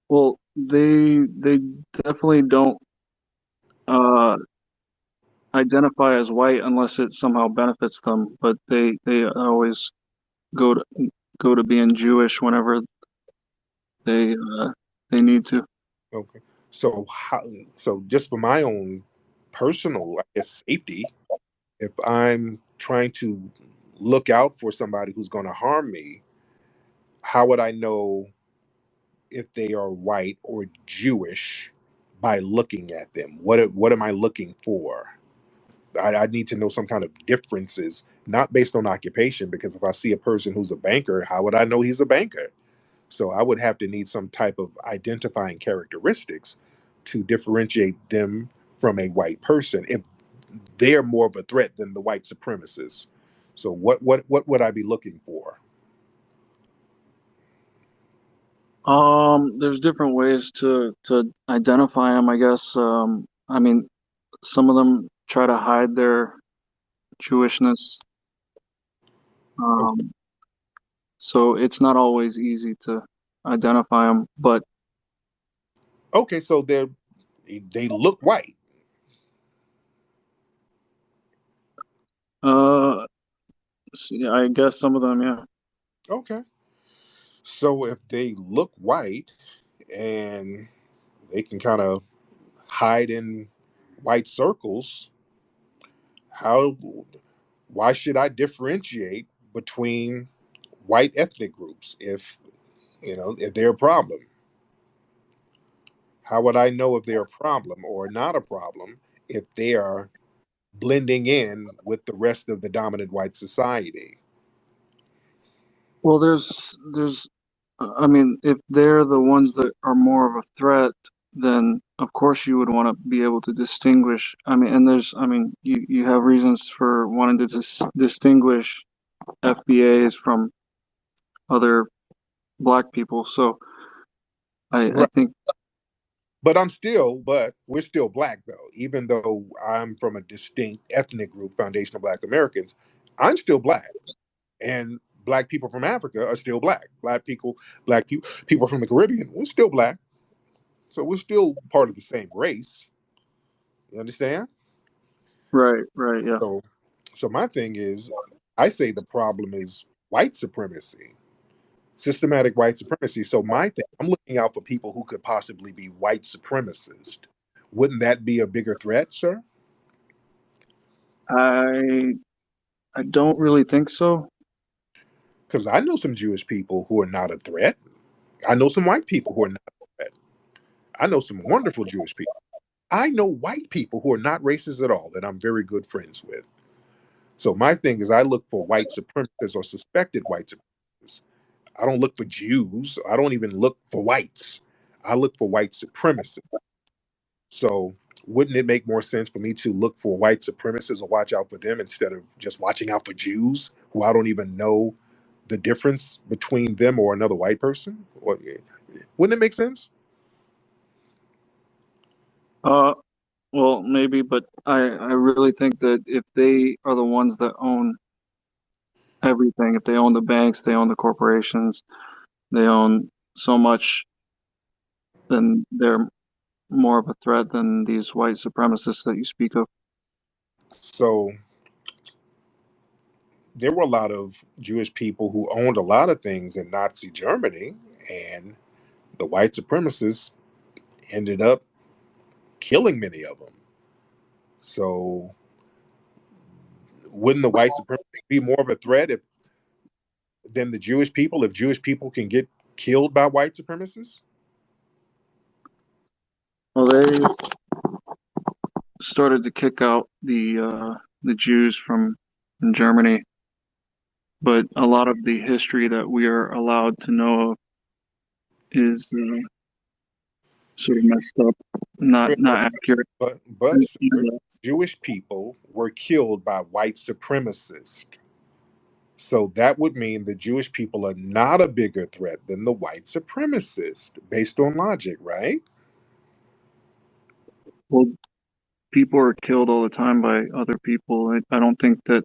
well, they definitely don't uh, identify as white unless it somehow benefits them, but they always go to go to being Jewish whenever they uh, they need to. Okay. So how so just for my own personal, I guess, safety, if I'm trying to look out for somebody who's going to harm me, how would I know if they are white or Jewish by looking at them? What am I looking for? I need to know some kind of differences, not based on occupation, because if I see a person who's a banker, how would I know he's a banker? So I would have to need some type of identifying characteristics to differentiate them from a white person if they're more of a threat than the white supremacists. So what would I be looking for? There's different ways to identify them, I guess. I mean, some of them try to hide their Jewishness, Okay, um, so it's not always easy to identify them. But okay, so they look white. uh, I guess some of them, yeah. Okay, so if they look white and they can kind of hide in white circles, how why should I differentiate between white ethnic groups if they're a problem? How would I know if they're a problem or not a problem if they are blending in with the rest of the dominant white society? Well, I mean, if they're the ones that are more of a threat, then of course you would want to be able to distinguish. I mean, and you have reasons for wanting to distinguish FBAs from other black people. So I Right. think But we're still black though. Even though I'm from a distinct ethnic group, foundational Black Americans, I'm still black. And black people from Africa are still black. Black people, people from the Caribbean, we're still black. So we're still part of the same race. You understand? right, yeah. So, so my thing is, I say the problem is white supremacy, systematic white supremacy. So my thing, I'm looking out for people who could possibly be white supremacists. Wouldn't that be a bigger threat, sir? I I don't really think so. Because I know some Jewish people who are not a threat. I know some white people who are not a threat. I know some wonderful Jewish people. I know white people who are not racist at all that I'm very good friends with. So my thing is, I look for white supremacists or suspected white supremacists. I don't look for Jews. I don't even look for whites. I look for white supremacists. So wouldn't it make more sense for me to look for white supremacists or watch out for them instead of just watching out for Jews who I don't even know the difference between them or another white person? Wouldn't it make sense? Uh, well, maybe, but I really think that if they are the ones that own everything, if they own the banks, they own the corporations, they own so much, then they're more of a threat than these white supremacists that you speak of. So there were a lot of Jewish people who owned a lot of things in Nazi Germany, and the white supremacists ended up killing many of them. So wouldn't the white supremacists be more of a threat if than the Jewish people if Jewish people can get killed by white supremacists? Well, they started to kick out the Jews from Germany, but a lot of the history that we are allowed to know of is sort of messed up, not accurate. But sir, Jewish people were killed by white supremacists. So that would mean the Jewish people are not a bigger threat than the white supremacist, based on logic, right? Well, people are killed all the time by other people. I don't think that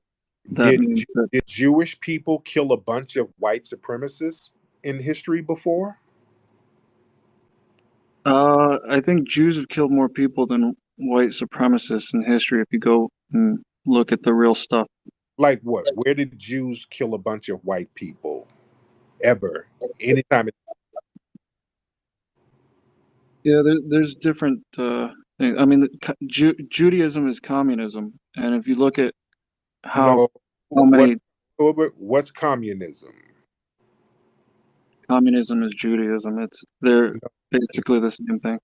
that Did means that. did Jewish people kill a bunch of white supremacists in history before? I think Jews have killed more people than white supremacists in history. If you go and look at the real stuff. Like what? Where did Jews kill a bunch of white people ever? Anytime? Yeah, there's different things. I mean, Judaism is communism, and if you look at how No. how What? many What's communism? communism is Judaism, they're No. basically the same thing.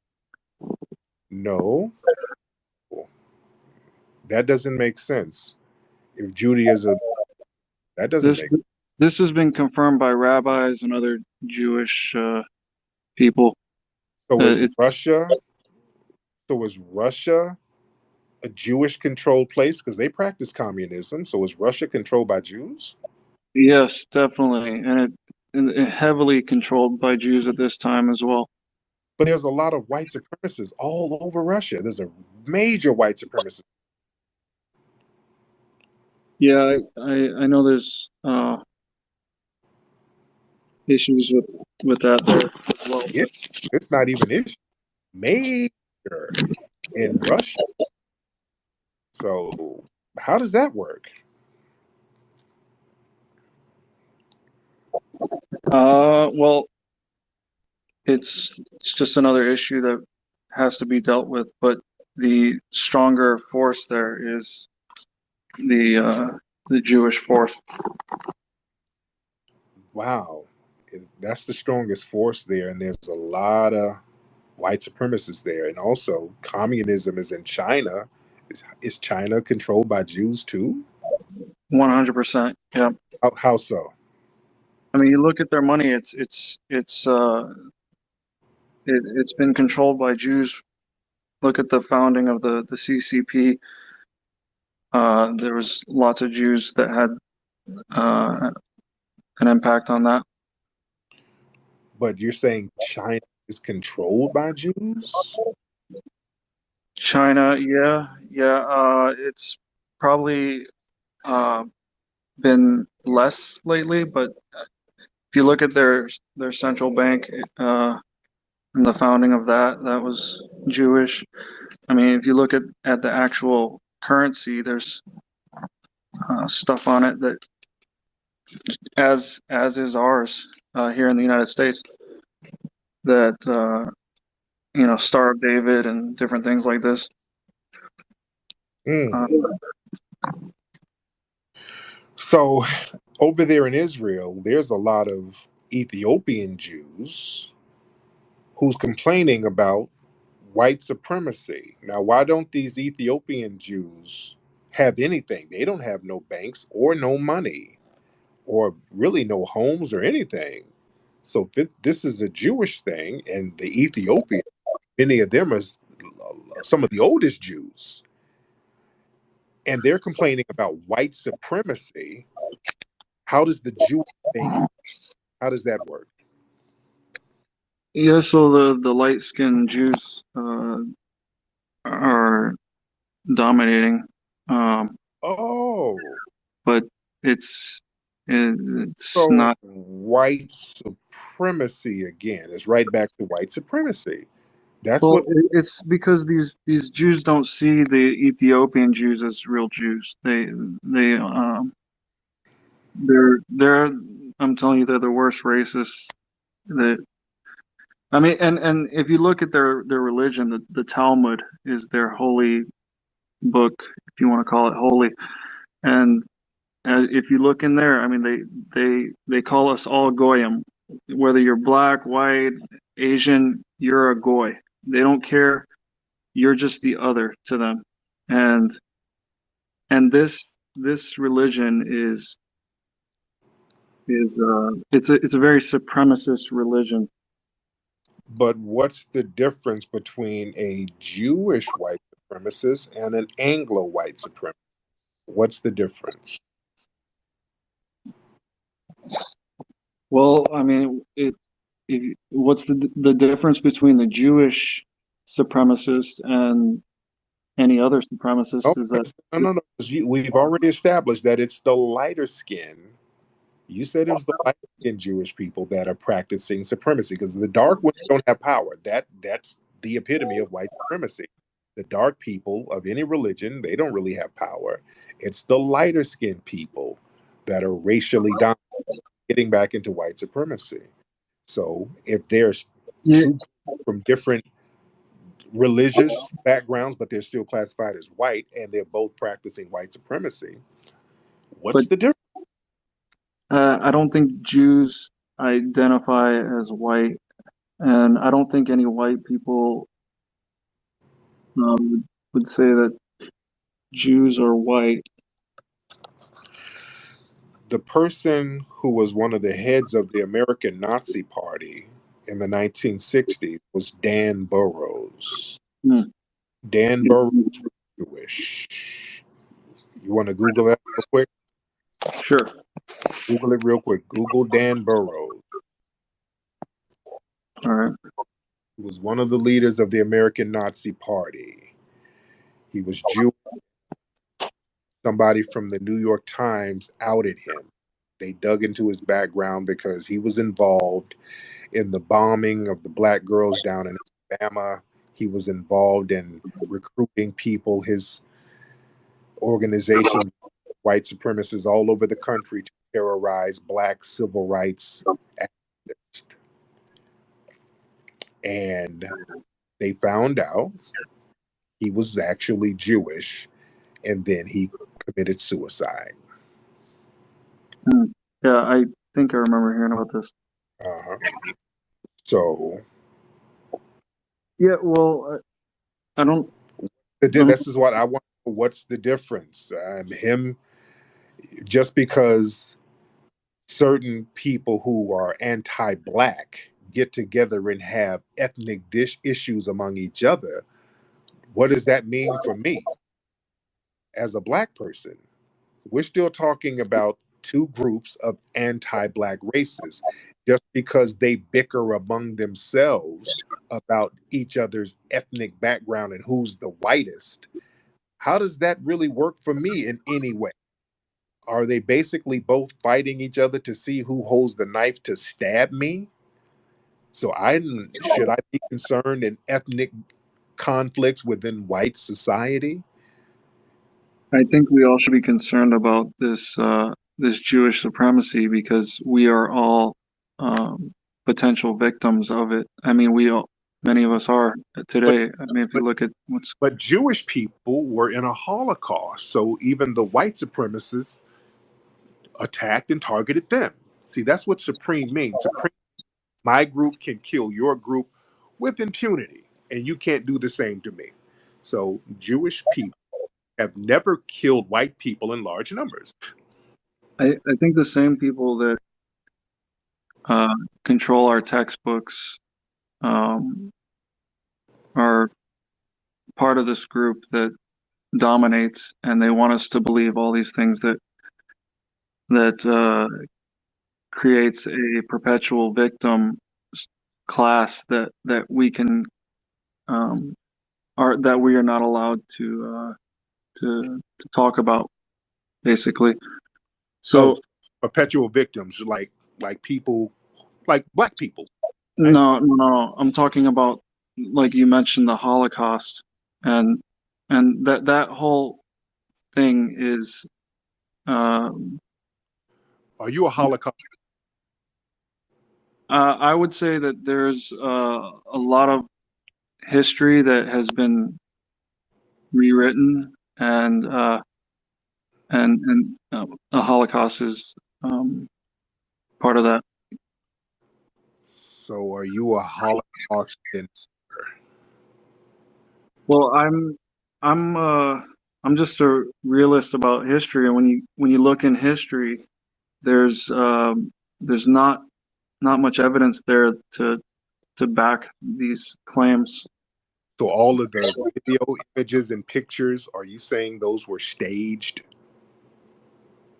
No, that doesn't make sense. If Judaism, that doesn't This make. this has been confirmed by rabbis and other Jewish people. So is It's Russia? So is Russia a Jewish controlled place because they practice communism? So is Russia controlled by Jews? Yes, definitely, and it heavily controlled by Jews at this time as well. But there's a lot of white supremacists all over Russia. There's a major white supremacist. Yeah, I know there's issues with that there as well. It, it's not even issue. Major in Russia. So how does that work? Well, it's just another issue that has to be dealt with, but the stronger force there is the Jewish force. Wow, that's the strongest force there, and there's a lot of white supremacists there, and also communism is in China. Is China controlled by Jews too? 100%. Yeah. How so? I mean, you look at their money. It's it's been controlled by Jews. Look at the founding of the CCP. There was lots of Jews that had an impact on that. But you're saying China is controlled by Jews? China, yeah. It's probably uh, been less lately, but if you look at their central bank and the founding of that, that was Jewish. I mean, if you look at the actual currency, there's stuff on it that as is ours here in the United States that Star of David and different things like this. Mm. Uh, So over there in Israel, there's a lot of Ethiopian Jews who's complaining about white supremacy. Now, why don't these Ethiopian Jews have anything? They don't have no banks or no money or really no homes or anything. So this is a Jewish thing, and the Ethiopian, many of them are some of the oldest Jews, and they're complaining about white supremacy. How does the Jewish thing? How does that work? yeah, so the light skinned Jews are dominating, um, Oh, but it's it's so not. white supremacy again. It's right back to white supremacy. That's Well, what. it's because these Jews don't see the Ethiopian Jews as real Jews. They're I'm telling you, they're the worst racists. That I mean, and if you look at their religion, the Talmud is their holy book, if you want to call it holy. And if you look in there, I mean, they call us all goyim, whether you're black, white, Asian, you're a goy. They don't care. You're just the other to them, and this religion is it's a very supremacist religion. But what's the difference between a Jewish white supremacist and an Anglo white supremacist? What's the difference? Well, I mean, what's the difference between the Jewish supremacist and any other Oh, supremacist is that no. We've already established that it's the lighter skin. You said it was the light skinned Jewish people that are practicing supremacy because the dark ones don't have power. That's the epitome of white supremacy. The dark people of any religion, they don't really have power. It's the lighter skinned people that are racially dominant, getting back into white supremacy. So if there's yeah, two from different religious backgrounds, but they're still classified as white and they're both practicing white supremacy, but what's the difference? I don't think Jews identify as white, and I don't think any white people would say that Jews are white. The person who was one of the heads of the American Nazi Party in the 1960s was Dan Burroughs. Hmm. Dan Burroughs was Jewish. You want to Google that real quick? Sure. Google it real quick. Google Dan Burroughs. All right. He was one of the leaders of the American Nazi Party. He was Jewish. Somebody from the New York Times outed him. They dug into his background because he was involved in the bombing of the black girls down in Alabama. He was involved in recruiting people, his organization, white supremacists all over the country to terrorize black civil rights activists. And they found out he was actually Jewish, and then he committed suicide. Hmm. Yeah, I think I remember hearing about this. Uh-huh. So Yeah, well, I don't. I don't this is what I want. What's the difference? Him, just because certain people who are anti-black get together and have ethnic dish issues among each other, what does that mean for me as a black person? We're still talking about two groups of anti-black races just because they bicker among themselves about each other's ethnic background and who's the whitest. How does that really work for me in any way? Are they basically both fighting each other to see who holds the knife to stab me? So I should I be concerned in ethnic conflicts within white society? I think we all should be concerned about this Jewish supremacy because we are all potential victims of it. I mean, many of us are But today. I mean, if you but look at what's but Jewish people were in a Holocaust, so even the white supremacists attacked and targeted them. See, that's what supreme means. Supreme, my group can kill your group with impunity, and you can't do the same to me. So Jewish people have never killed white people in large numbers. I think the same people that uh, control our textbooks um, are part of this group that dominates, and they want us to believe all these things that creates a perpetual victim class that we can um, are that we are not allowed to talk about, basically. Oh, So perpetual victims like people like black people, right? no, I'm talking about, like you mentioned, the Holocaust, and that whole thing is um, Are you a Holocaust? I would say that there's a lot of history that has been rewritten, and the Holocaust is part of that. So are you a Holocaust denier? Well, I'm I'm just a realist about history, and when you look in history, there's there's not much evidence there to back these claims. So all of the video images and pictures, are you saying those were staged?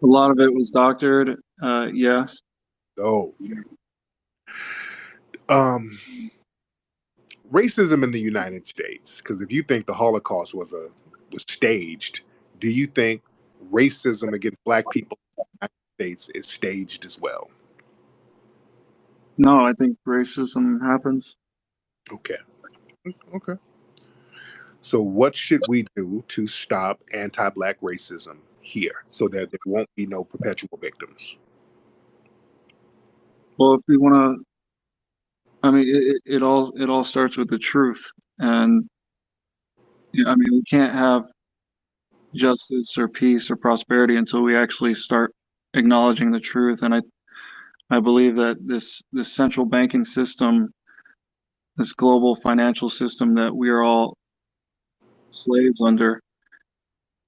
A lot of it was doctored, yes. Oh, um, racism in the United States. Because if you think the Holocaust was staged, do you think racism against black people in the United States is staged as well? No, I think racism happens. Okay, okay. So what should we do to stop anti-black racism here, so that there won't be no perpetual victims? Well, if we want to, I mean, it all starts with the truth, and yeah, I mean, we can't have justice or peace or prosperity until we actually start acknowledging the truth. And I believe that this central banking system, this global financial system that we are all slaves under,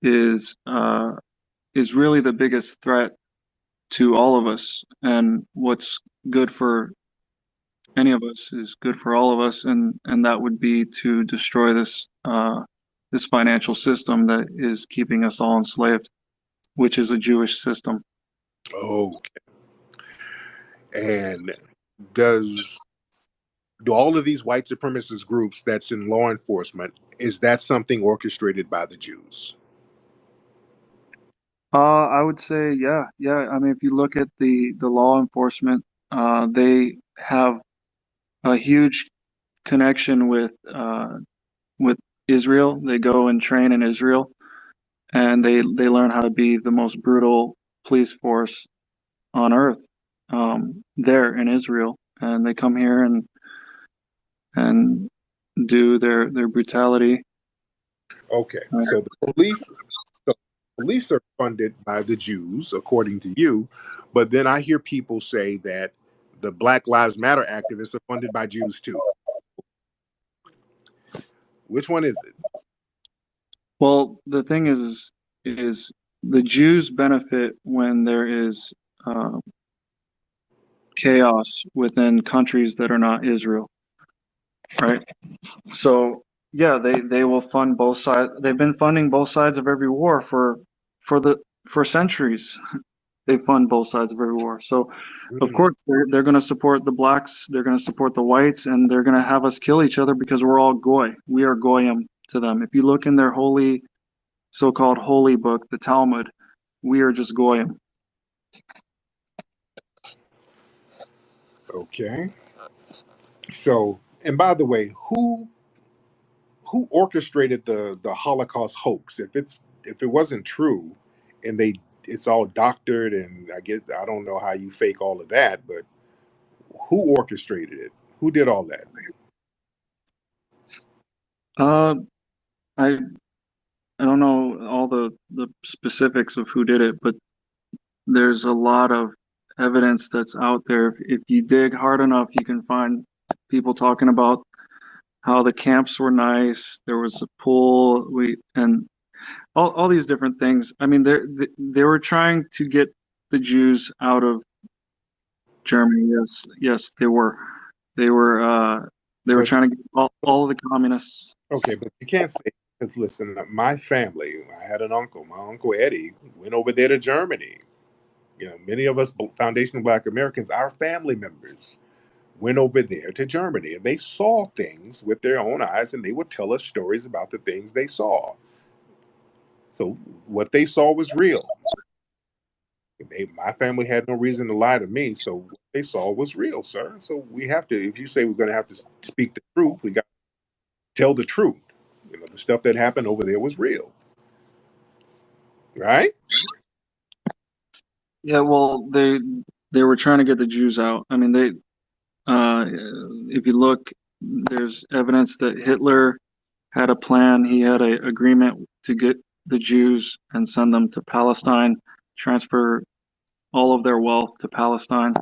is is really the biggest threat to all of us. And what's good for any of us is good for all of us, and that would be to destroy this financial system that is keeping us all enslaved, which is a Jewish system. Okay. And does do all of these white supremacist groups that's in law enforcement, is that something orchestrated by the Jews? I would say, yeah, yeah. I mean, if you look at the law enforcement, they have a huge connection with Israel. They go and train in Israel, and they learn how to be the most brutal police force on earth, there in Israel. And they come here and do their brutality. Okay, Uh, so the police are funded by the Jews, according to you, but then I hear people say that the Black Lives Matter activists are funded by Jews too. Which one is it? well, the thing is the Jews benefit when there is uh, chaos within countries that are not Israel, right? So yeah, they will fund both sides. They've been funding both sides of every war for the for centuries. They fund both sides of every war. So of Mm, course they're going to support the blacks, they're going to support the whites, and they're going to have us kill each other because we're all goy. We are goyim to them. If you look in their holy, so-called holy book, the Talmud, we are just goyim. okay. So, and by the way, who orchestrated the Holocaust hoax? If it wasn't true, and it's all doctored, and I don't know how you fake all of that, but who orchestrated it? Who did all that? Uh, I I don't know all the specifics of who did it, but there's a lot of evidence that's out there. If you dig hard enough, you can find people talking about how the camps were nice. There was a pool. And all these different things. I mean, they were trying to get the Jews out of Germany. Yes, yes, they were. They were. They were But trying to get all of the communists. okay, but you can't say, because listen, my family, I had an uncle. My uncle Eddie went over there to Germany. Many of us foundational Black Americans, our family members went over there to Germany, and they saw things with their own eyes, and they would tell us stories about the things they saw. So what they saw was real. My family had no reason to lie to me, so what they saw was real, sir. So we have to. If you say we're going to have to speak the truth, we got to tell the truth. The stuff that happened over there was real, right? Yeah, well, they were trying to get the Jews out. I mean, uh, if you look, there's evidence that Hitler had a plan. He had an agreement to get the Jews and send them to Palestine, transfer all of their wealth to Palestine,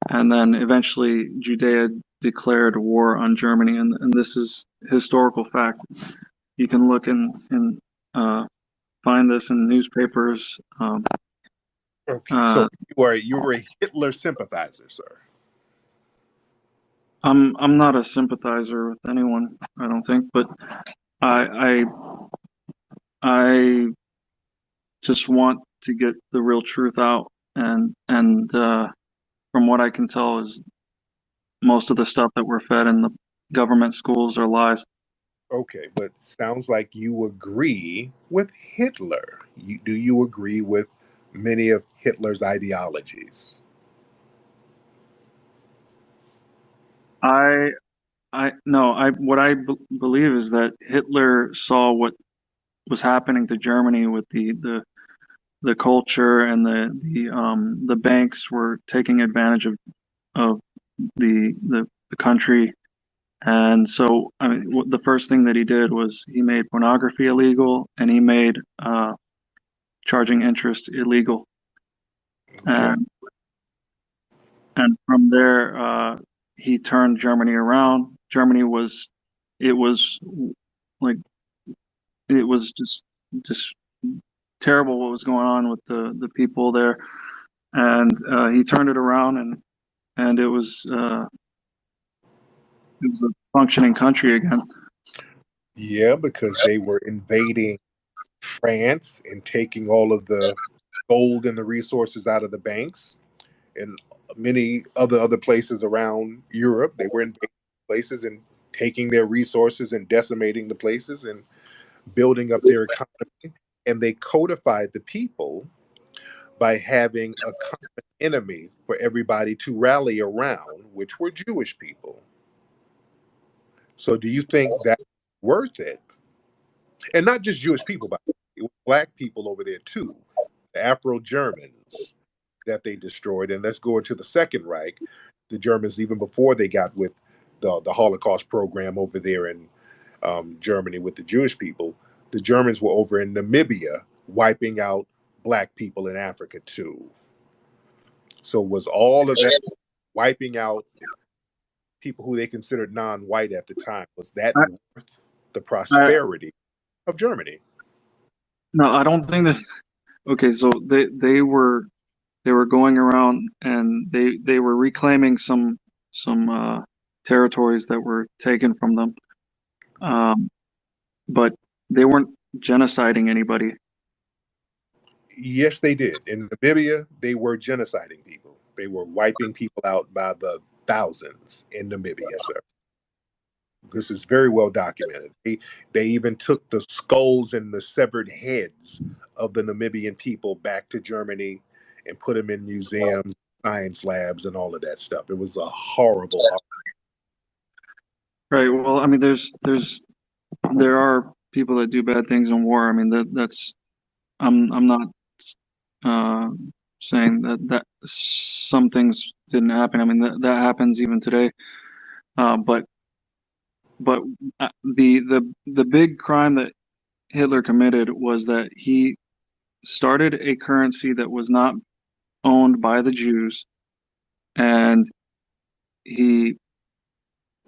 and then eventually Judea declared war on Germany. And this is historical fact. You can look and uh, find this in newspapers. Okay, so Uh, you were a Hitler sympathizer, sir. I'm not a sympathizer with anyone, I don't think, but I I just want to get the real truth out, and from what I can tell is most of the stuff that we're fed in the government schools are lies. Okay, but sounds like you agree with Hitler. Do you agree with many of Hitler's ideologies? I I no, I what I believe is that Hitler saw what was happening to Germany with the culture, and the banks were taking advantage of the country. And so, I mean, the first thing that he did was he made pornography illegal, and he made charging interest illegal. Okay. And and from there, he turned Germany around. Germany was, it was like it was just terrible what was going on with the people there, and he turned it around, and it was a functioning country again. Yeah, because they were invading France and taking all of the gold and the resources out of the banks, and many other places around Europe. They were invading places and taking their resources and decimating the places and building up their economy. And they codified the people by having a common enemy for everybody to rally around, which were Jewish people. So, do you think that's worth it? And not just Jewish people, but it was Black people over there too, the Afro Germans that they destroyed. And let's go into the Second Reich, the Germans, even before they got with the Holocaust program over there in Germany with the Jewish people, the Germans were over in Namibia wiping out Black people in Africa too. So, was all of that wiping out people who they considered non-white at the time, was that I, worth the I prosperity of Germany? no, I don't think that. Okay, so they were. they were going around and they were reclaiming some territories that were taken from them. But they weren't genociding anybody. Yes, they did. In Namibia, they were genociding people. They were wiping people out by the thousands in Namibia, sir. This is very well documented. They even took the skulls and the severed heads of the Namibian people back to Germany and put them in museums, science labs, and all of that stuff. It was a horrible, Right. Well, I mean, there are people that do bad things in war. I mean, that's I'm not uh, saying that some things didn't happen. I mean, that happens even today. But but the big crime that Hitler committed was that he started a currency that was not owned by the Jews, and he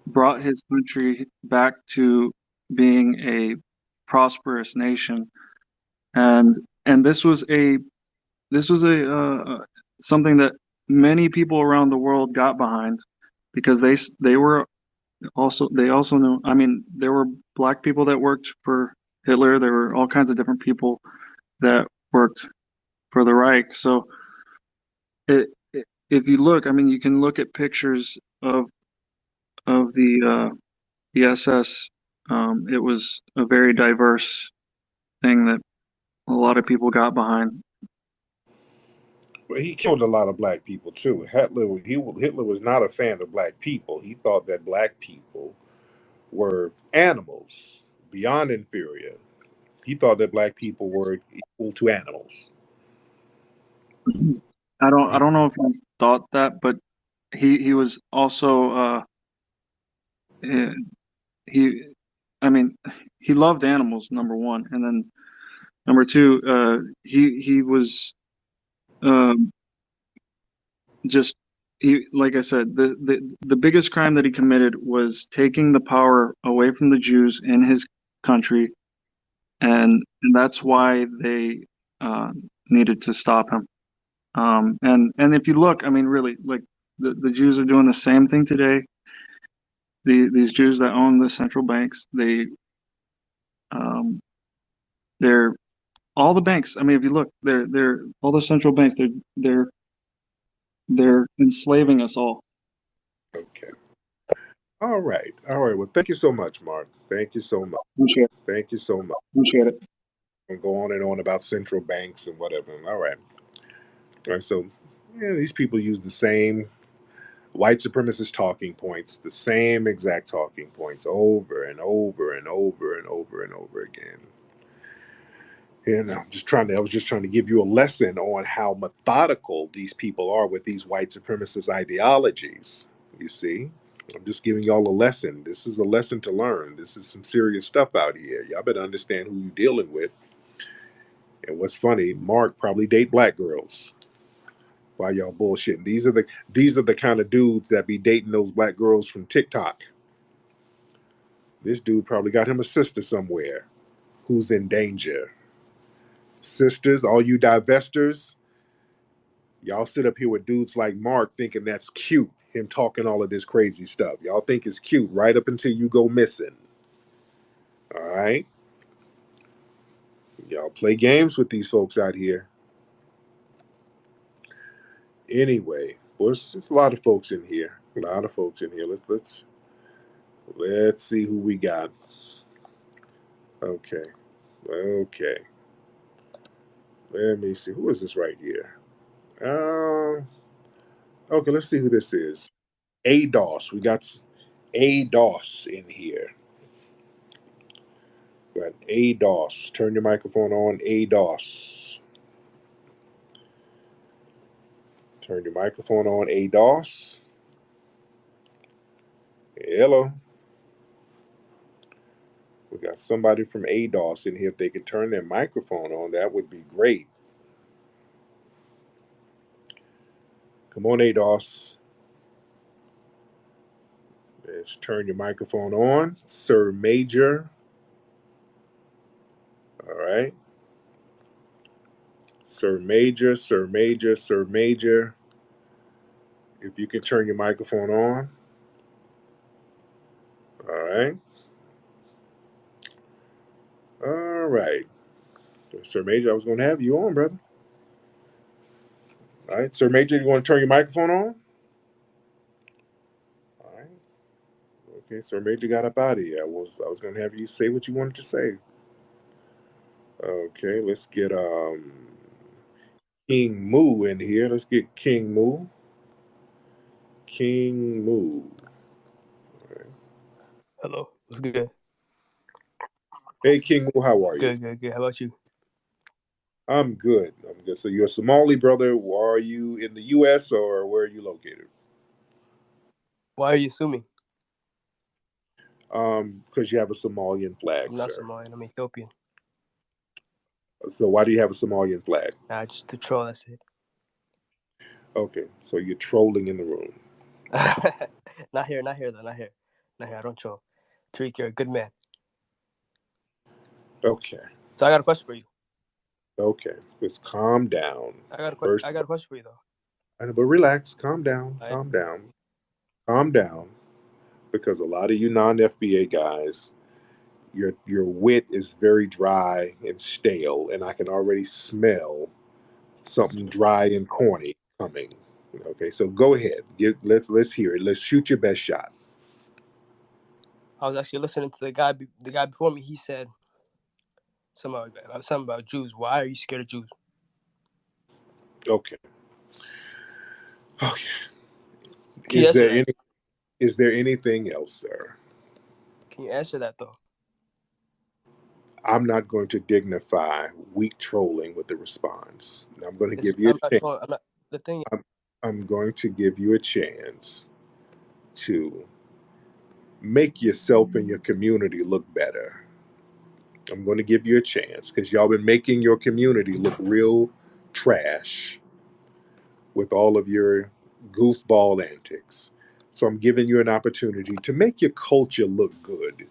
brought his country back to being a prosperous nation. And this was a something that many people around the world got behind because they also knew. I mean, there were black people that worked for Hitler. There were all kinds of different people that worked for the Reich. So if you look, I mean, you can look at pictures of the SS. It was a very diverse thing that a lot of people got behind. well, he killed a lot of black people too. Hitler was not a fan of black people. He thought that black people were animals, beyond inferior. He thought that black people were equal to animals. I He, don't know if he thought that, but he was also eh, he I mean he loved animals, number one, and then number two, he was um, just he like I said, the biggest crime that he committed was taking the power away from the Jews in his country, and that's why they needed to stop him. And if you look, I mean, really, like the Jews are doing the same thing today. These Jews that own the central banks, um, they're all the banks. I mean, if you look, they're all the central banks. They're they're enslaving us all. okay. All right. All right. Well, thank you so much, Mark. Thank you so much. Appreciate Thank you so much. appreciate it. And go on and on about central banks and whatever. All right. All right. So, yeah, these people use the same white supremacist talking points, the same exact talking points over and over and over and over and over again. And I was just trying to give you a lesson on how methodical these people are with these white supremacist ideologies. You see, I'm just giving y'all a lesson. This is a lesson to learn. This is some serious stuff out here. Y'all better understand who you're dealing with. And what's funny, Mark probably date black girls while y'all bullshitting. These are the kind of dudes that be dating those black girls from TikTok. This dude probably got him a sister somewhere who's in danger. Sisters, all you divestors, y'all sit up here with dudes like Mark thinking that's cute, him talking all of this crazy stuff. Y'all think it's cute right up until you go missing. All right? Y'all play games with these folks out here. Anyway, well, it's a lot of folks in here. A lot of folks in here. Let's see who we got. Okay. Okay. Let me see. Who is this right here? Okay, let's see who this is. ADOS. We got ADOS in here. We got ADOS. Turn your microphone on. ADOS. Turn your microphone on. ADOS. Hello. We got somebody from ADOS in here. If they could turn their microphone on, that would be great. Come on, ADOS. Let's turn your microphone on. Sir Major. All right. Sir Major, Sir Major, Sir Major. If you can turn your microphone on. All right. All right. Sir Major, I was going to have you on, brother. All right. Sir Major, you want to turn your microphone on? All right. Okay, Sir Major got up out of here. I was going to have you say what you wanted to say. Okay, let's get King Moo in here. Let's get King Moo. King Moo. All right. Hello, what's good? Hey, King Moo, how are you? Good, good, good. How about you? I'm good. I'm good. So you're a Somali brother. Are you in the U.S. or where are you located? Why are you assuming? Because you have a Somalian I'm flag, not sir. Somalian. I'm Ethiopian. So why do you have a Somalian flag? Nah, just to troll. That's it. Okay, so you're trolling in the room. Not here. Not here though. Not here. Not here. I don't troll. Tariq, you're a good man. Okay, So I got a question for you. okay. Let's calm down. I got a question for you though. But relax. Calm down. I Calm down. Calm down. Because a lot of you non-FBA guys, your wit is very dry and stale, and I can already smell something dry and corny coming. Okay, so go ahead. Let's hear it. Let's shoot your best shot. I was actually listening to the guy before me. He said something about Jews. Why are you scared of Jews? Okay. Okay. Can you Is answer there that? any is there anything else, sir? Can you answer that though? I'm not going to dignify weak trolling with the response. I'm going to give you a I'm not chance. trolling. I'm not. The thing. I'm going to give you a chance to make yourself and your community look better. I'm going to give you a chance because y'all been making your community look real trash with all of your goofball antics. So I'm giving you an opportunity to make your culture look good.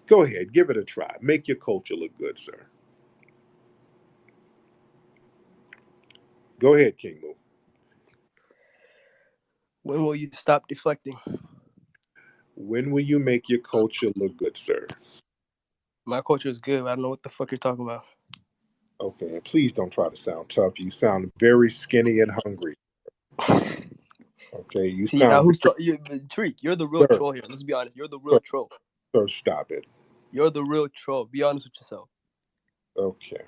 Go ahead, give it a try. Make your culture look good, sir. Go ahead, King Moo. When will you stop deflecting? When will you make your culture look good, sir? My culture is good. I don't know what the fuck you're talking about. Okay, and please don't try to sound tough. You sound very skinny and hungry. Okay, you See now, sound who's very, Tariq? You're the real sir, troll here. Let's be honest. You're the sir, real troll. sir, stop it. You're the real troll. Be honest with yourself. Okay,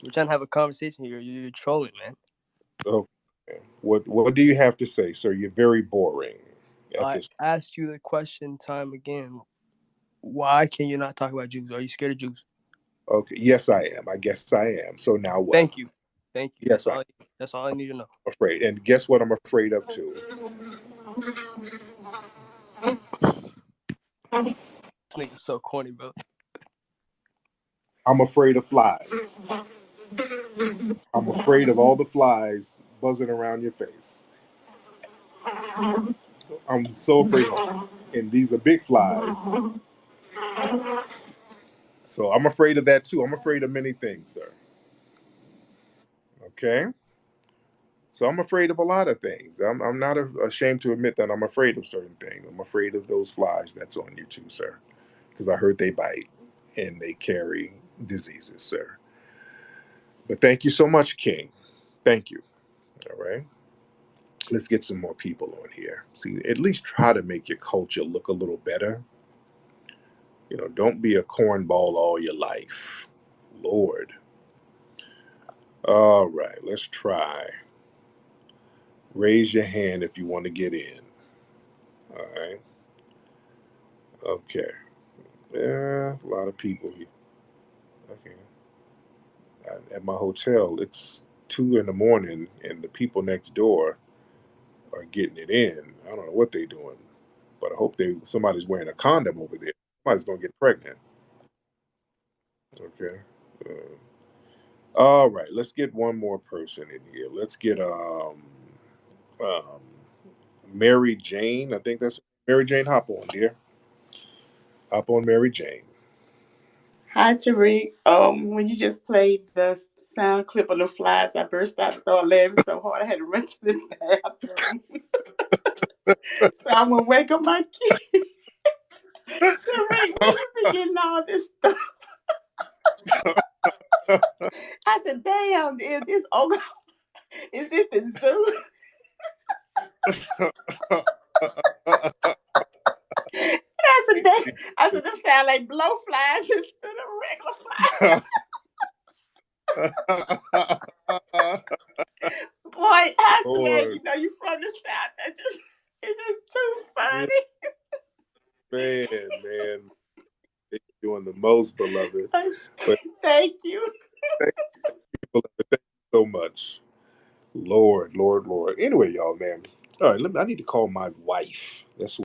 We're trying to have a conversation here. You're trolling, man. okay. What do you have to say, sir? You're very boring at I this. asked you the question time again. Why can you not talk about Jews? Are you scared of Jews? Okay, yes, I am. I guess I am. So now what? Thank you. Thank you. Yes, I'm That's all I need to know. afraid. And guess what I'm afraid of too? This nigga's so corny, bro. I'm afraid of flies. I'm afraid of all the flies buzzing around your face. I'm so afraid of them. And these are big flies. So I'm afraid of that too. I'm afraid of many things, sir. Okay? So I'm afraid of a lot of things. I'm not ashamed to admit that I'm afraid of certain things. I'm afraid of those flies that's on you too, sir. Because I heard they bite and they carry diseases, sir. But thank you so much, King. Thank you. All right. Let's get some more people on here. See, at least try to make your culture look a little better. Don't be a cornball all your life. Lord. All right, let's try. Raise your hand if you want to get in. All right. Okay. Yeah, a lot of people here. Okay. At my hotel, it's 2 in the morning, and the people next door are getting it in. I don't know what they're doing, but I hope somebody's wearing a condom over there. Somebody's gonna get pregnant. Okay. All right. Let's get one more person in here. Let's get um Mary Jane. I think that's Mary Jane. Hop on, dear. Hop on, Mary Jane. Hi, Tariq. When you just played the sound clip of the flies, I burst out, started laughing so hard I had to run to the bathroom. So I'm gonna wake up my kid. Tariq, where you be getting all this stuff? I said, damn, is this okay? Is this the zoo? And I said, them sound like blowflies instead of regular flies. Boy, I swear, Lord, you know, you from the south. It's just too funny. man, you're doing the most, beloved. But Thank you. thank you, beloved. Thank you so much. Lord. Anyway, y'all, man. All right, I need to call my wife. That's